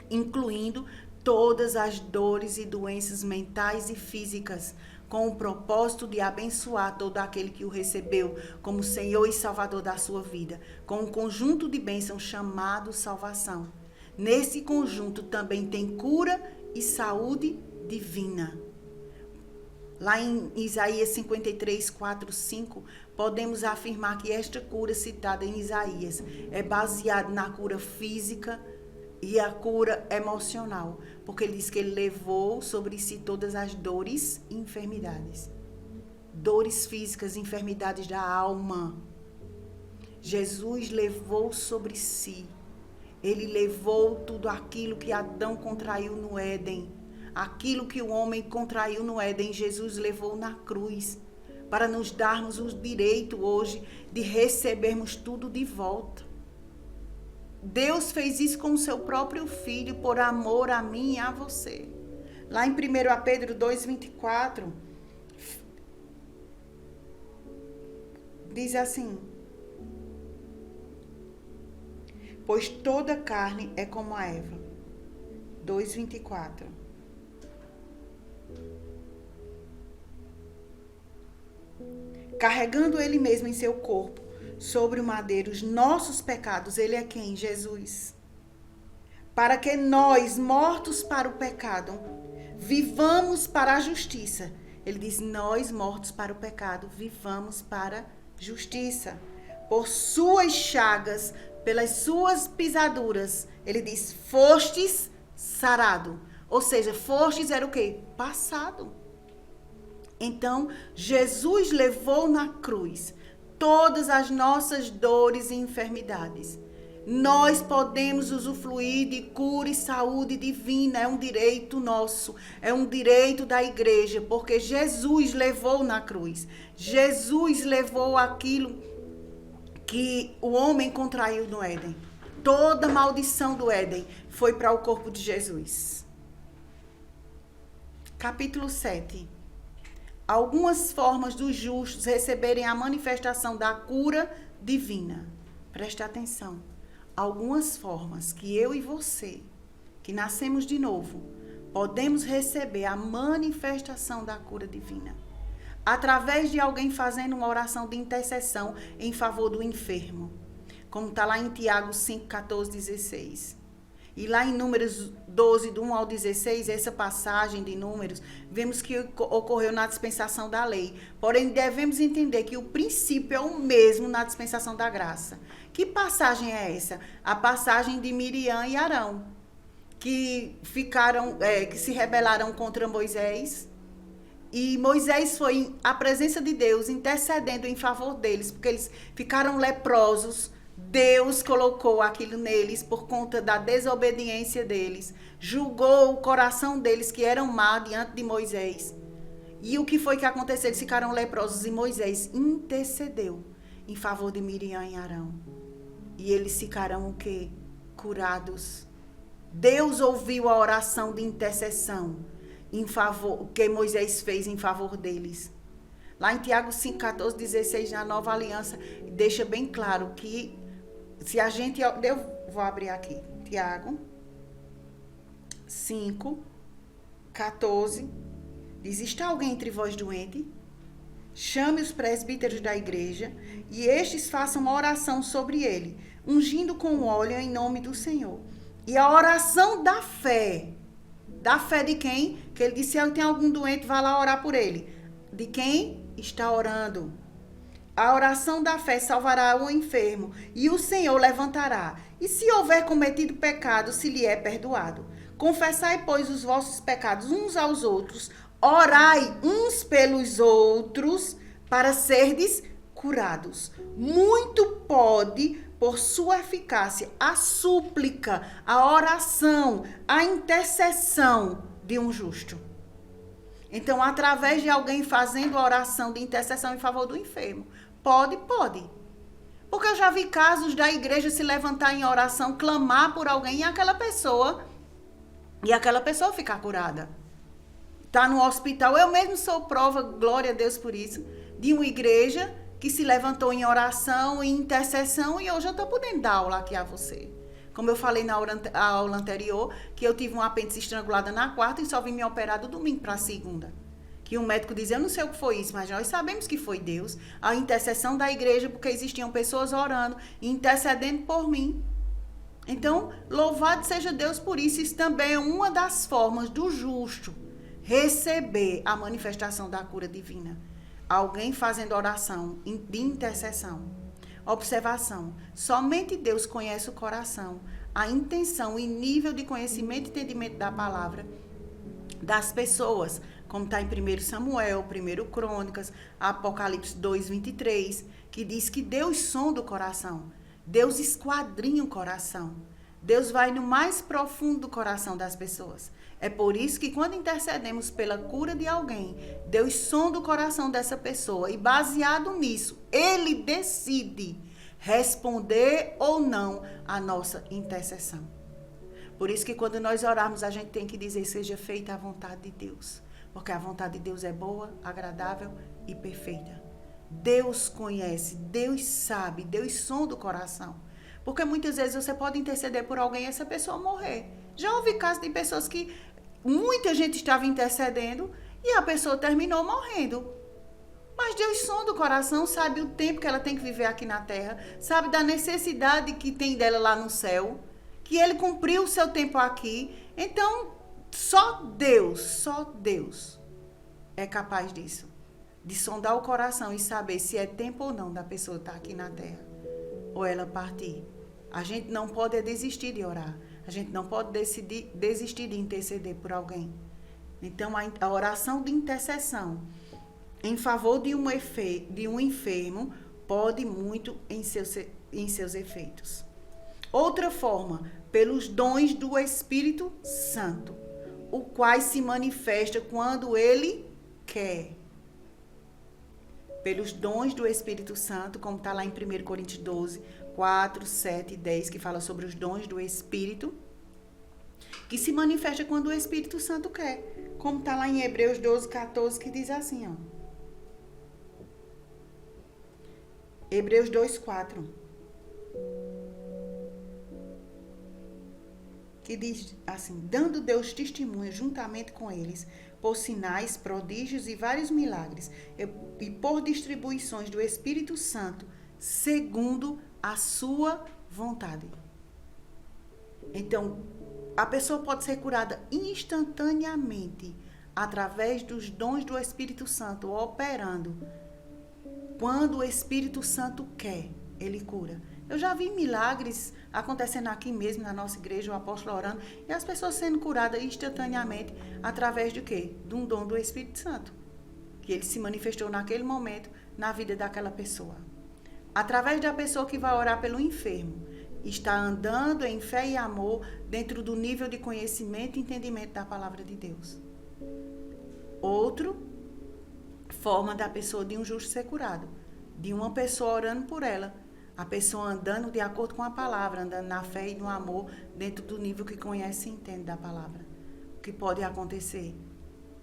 incluindo todas as dores e doenças mentais e físicas, com o propósito de abençoar todo aquele que o recebeu como Senhor e Salvador da sua vida, com um conjunto de bênçãos chamado salvação. Nesse conjunto também tem cura e saúde divina. Lá em Isaías 53, 4, 5, podemos afirmar que esta cura citada em Isaías é baseada na cura física e a cura emocional, porque ele diz que ele levou sobre si todas as dores e enfermidades. Dores físicas, enfermidades da alma. Jesus levou sobre si. Ele levou tudo aquilo que Adão contraiu no Éden. Aquilo que o homem contraiu no Éden, Jesus levou na cruz, para nos darmos o direito hoje de recebermos tudo de volta. Deus fez isso com o seu próprio Filho, por amor a mim e a você. Lá em 1 Pedro 2,24, diz assim: pois toda carne é como a Eva. 2,24. Carregando ele mesmo em seu corpo, sobre o madeiro, os nossos pecados. Ele é quem? Jesus. Para que nós, mortos para o pecado, vivamos para a justiça. Ele diz, nós, mortos para o pecado, vivamos para a justiça. Por suas chagas, pelas suas pisaduras, ele diz, fostes sarado. Ou seja, fostes era o quê? Passado. Então, Jesus levou na cruz todas as nossas dores e enfermidades. Nós podemos usufruir de cura e saúde divina, é um direito nosso, é um direito da igreja, porque Jesus levou na cruz. Jesus levou aquilo que o homem contraiu no Éden. Toda maldição do Éden foi para o corpo de Jesus. Capítulo 7. Algumas formas dos justos receberem a manifestação da cura divina. Preste atenção. Algumas formas que eu e você, que nascemos de novo, podemos receber a manifestação da cura divina. Através de alguém fazendo uma oração de intercessão em favor do enfermo. Como está lá em Tiago 5, 14, 16. E lá em Números 12, do 1 ao 16, essa passagem de Números, vemos que ocorreu na dispensação da lei. Porém, devemos entender que o princípio é o mesmo na dispensação da graça. Que passagem é essa? A passagem de Miriam e Arão, que se rebelaram contra Moisés. E Moisés foi à presença de Deus, intercedendo em favor deles, porque eles ficaram leprosos. Deus colocou aquilo neles por conta da desobediência deles. Julgou o coração deles, que eram má, diante de Moisés. E o que foi que aconteceu? Eles ficaram leprosos e Moisés intercedeu em favor de Miriam e Arão. E eles ficaram o quê? Curados. Deus ouviu a oração de intercessão em favor, que Moisés fez em favor deles. Lá em Tiago 5, 14, 16, na Nova Aliança, deixa bem claro que se a gente... Eu vou abrir aqui. Tiago 5, 14, diz: está alguém entre vós doente? Chame os presbíteros da igreja e estes façam uma oração sobre ele, ungindo com óleo em nome do Senhor. E a oração da fé de quem? Que ele disse: se tem algum doente, vá lá orar por ele. De quem está orando? A oração da fé salvará o enfermo e o Senhor levantará. E se houver cometido pecado, se lhe é perdoado. Confessai, pois, os vossos pecados uns aos outros, orai uns pelos outros, para serdes curados. Muito pode, por sua eficácia, a súplica, a oração, a intercessão de um justo. Então, através de alguém fazendo a oração de intercessão em favor do enfermo, pode. Porque eu já vi casos da igreja se levantar em oração, clamar por alguém e aquela pessoa ficar curada. Está no hospital. Eu mesmo sou prova, glória a Deus por isso, de uma igreja que se levantou em oração e intercessão, e hoje eu estou podendo dar aula aqui a você. Como eu falei na aula anterior, que eu tive um apêndice estrangulada na quarta e só vim me operar do domingo para a segunda. Que um médico dizia: eu não sei o que foi isso, mas nós sabemos que foi Deus. A intercessão da igreja, porque existiam pessoas orando e intercedendo por mim. Então, louvado seja Deus por isso. Isso também é uma das formas do justo receber a manifestação da cura divina. Alguém fazendo oração de intercessão. Observação: somente Deus conhece o coração, a intenção e nível de conhecimento e entendimento da palavra das pessoas, como está em 1 Samuel, 1 Crônicas, Apocalipse 2, 23, que diz que Deus sonda o coração, Deus esquadrinha o coração, Deus vai no mais profundo do coração das pessoas. É por isso que quando intercedemos pela cura de alguém, Deus sonda o coração dessa pessoa e, baseado nisso, Ele decide responder ou não a nossa intercessão. Por isso que quando nós orarmos, a gente tem que dizer: seja feita a vontade de Deus. Porque a vontade de Deus é boa, agradável e perfeita. Deus conhece, Deus sabe, Deus sonda o coração. Porque muitas vezes você pode interceder por alguém e essa pessoa morrer. Já houve casos de pessoas que muita gente estava intercedendo e a pessoa terminou morrendo. Mas Deus sonda o coração, sabe o tempo que ela tem que viver aqui na terra, sabe da necessidade que tem dela lá no céu, que Ele cumpriu o seu tempo aqui. Então, só Deus é capaz disso, de sondar o coração e saber se é tempo ou não da pessoa estar aqui na terra ou ela partir. A gente não pode desistir de orar. A gente não pode desistir de interceder por alguém. Então, a oração de intercessão em favor de um enfermo pode muito em seus efeitos. Outra forma, pelos dons do Espírito Santo, o qual se manifesta quando ele quer. Pelos dons do Espírito Santo, como está lá em 1 Coríntios 12, 4, 7 e 10, que fala sobre os dons do Espírito, que se manifesta quando o Espírito Santo quer. Como está lá em Hebreus 12, 14, que diz assim, ó. Hebreus 2, 4. Que diz assim: dando Deus testemunho juntamente com eles, por sinais, prodígios e vários milagres, e por distribuições do Espírito Santo, segundo a sua vontade. Então, a pessoa pode ser curada instantaneamente, através dos dons do Espírito Santo, operando. Quando o Espírito Santo quer, ele cura. Eu já vi milagres acontecendo aqui mesmo na nossa igreja, o apóstolo orando, e as pessoas sendo curadas instantaneamente através de quê? De um dom do Espírito Santo, que ele se manifestou naquele momento na vida daquela pessoa. Através da pessoa que vai orar pelo enfermo, está andando em fé e amor dentro do nível de conhecimento e entendimento da palavra de Deus. Outro forma da pessoa de um justo ser curado, de uma pessoa orando por ela, a pessoa andando de acordo com a palavra, andando na fé e no amor, dentro do nível que conhece e entende da palavra. O que pode acontecer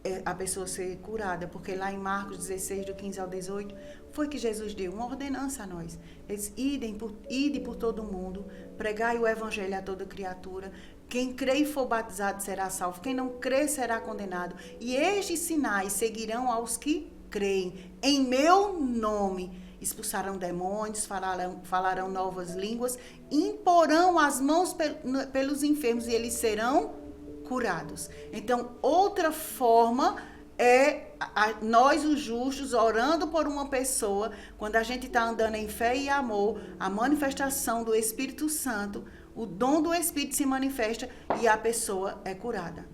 é a pessoa ser curada, porque lá em Marcos 16, do 15 ao 18, foi que Jesus deu uma ordenança a nós. Eles ide por todo o mundo, pregai o evangelho a toda criatura. Quem crê e for batizado será salvo, quem não crê será condenado. E estes sinais seguirão aos que creem. Em meu nome expulsarão demônios, falarão novas línguas, imporão as mãos pelos enfermos e eles serão curados. Então, outra forma é nós, os justos, orando por uma pessoa, quando a gente está andando em fé e amor, a manifestação do Espírito Santo, o dom do Espírito se manifesta e a pessoa é curada.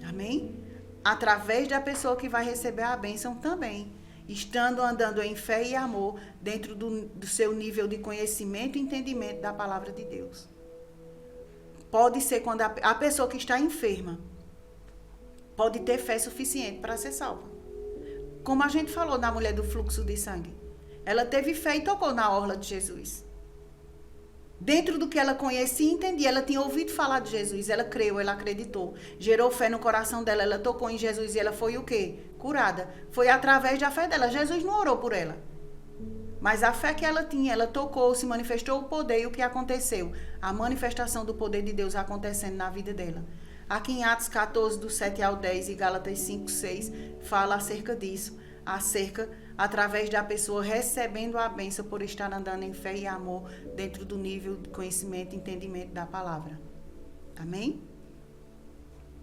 Amém? Através da pessoa que vai receber a bênção também. Estando andando em fé e amor dentro do seu nível de conhecimento e entendimento da palavra de Deus. Pode ser quando a pessoa que está enferma pode ter fé suficiente para ser salva. Como a gente falou na mulher do fluxo de sangue. Ela teve fé e tocou na orla de Jesus. Dentro do que ela conhecia e entendia, ela tinha ouvido falar de Jesus, ela creu, ela acreditou, gerou fé no coração dela, ela tocou em Jesus e ela foi o quê? Curada. Foi através da fé dela. Jesus não orou por ela. Mas a fé que ela tinha, ela tocou, se manifestou o poder e o que aconteceu? A manifestação do poder de Deus acontecendo na vida dela. Aqui em Atos 14, do 7 ao 10 e Gálatas 5, 6, fala acerca disso. Através da pessoa recebendo a bênção por estar andando em fé e amor dentro do nível de conhecimento e entendimento da palavra. Amém?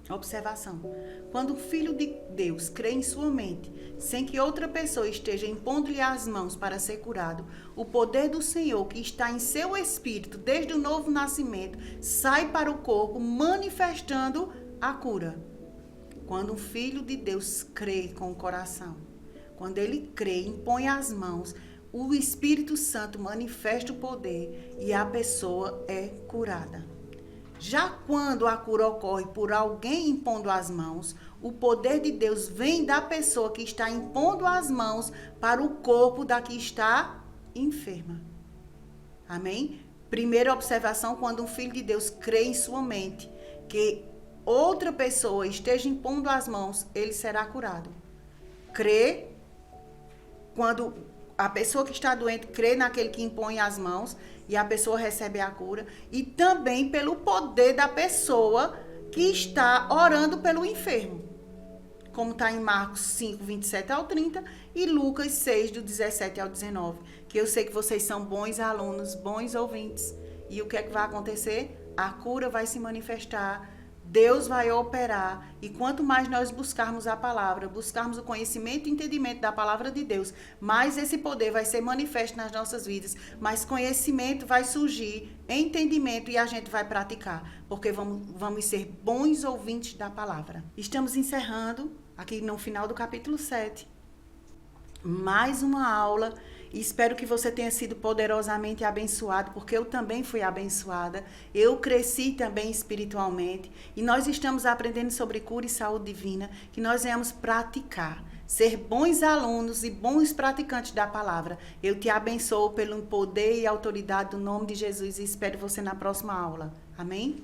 Observação. Quando o Filho de Deus crê em sua mente, sem que outra pessoa esteja impondo-lhe as mãos para ser curado, o poder do Senhor que está em seu espírito desde o novo nascimento sai para o corpo manifestando a cura. Quando um Filho de Deus crê com o coração, quando ele crê, impõe as mãos, o Espírito Santo manifesta o poder e a pessoa é curada. Já quando a cura ocorre por alguém impondo as mãos, o poder de Deus vem da pessoa que está impondo as mãos para o corpo da que está enferma. Amém? Primeira observação, quando um filho de Deus crê em sua mente que outra pessoa esteja impondo as mãos, ele será curado. Crê, quando a pessoa que está doente crê naquele que impõe as mãos e a pessoa recebe a cura. E também pelo poder da pessoa que está orando pelo enfermo. Como está em Marcos 5, 27 ao 30 e Lucas 6, do 17 ao 19. Que eu sei que vocês são bons alunos, bons ouvintes. E o que é que vai acontecer? A cura vai se manifestar. Deus vai operar, e quanto mais nós buscarmos a palavra, buscarmos o conhecimento e entendimento da palavra de Deus, mais esse poder vai ser manifesto nas nossas vidas, mais conhecimento vai surgir, entendimento, e a gente vai praticar, porque vamos ser bons ouvintes da palavra. Estamos encerrando, aqui no final do capítulo 7, mais uma aula, E espero que você tenha sido poderosamente abençoado, porque eu também fui abençoada. Eu cresci também espiritualmente. E nós estamos aprendendo sobre cura e saúde divina, que nós venhamos praticar. Ser bons alunos e bons praticantes da palavra. Eu te abençoo pelo poder e autoridade do nome de Jesus e espero você na próxima aula. Amém?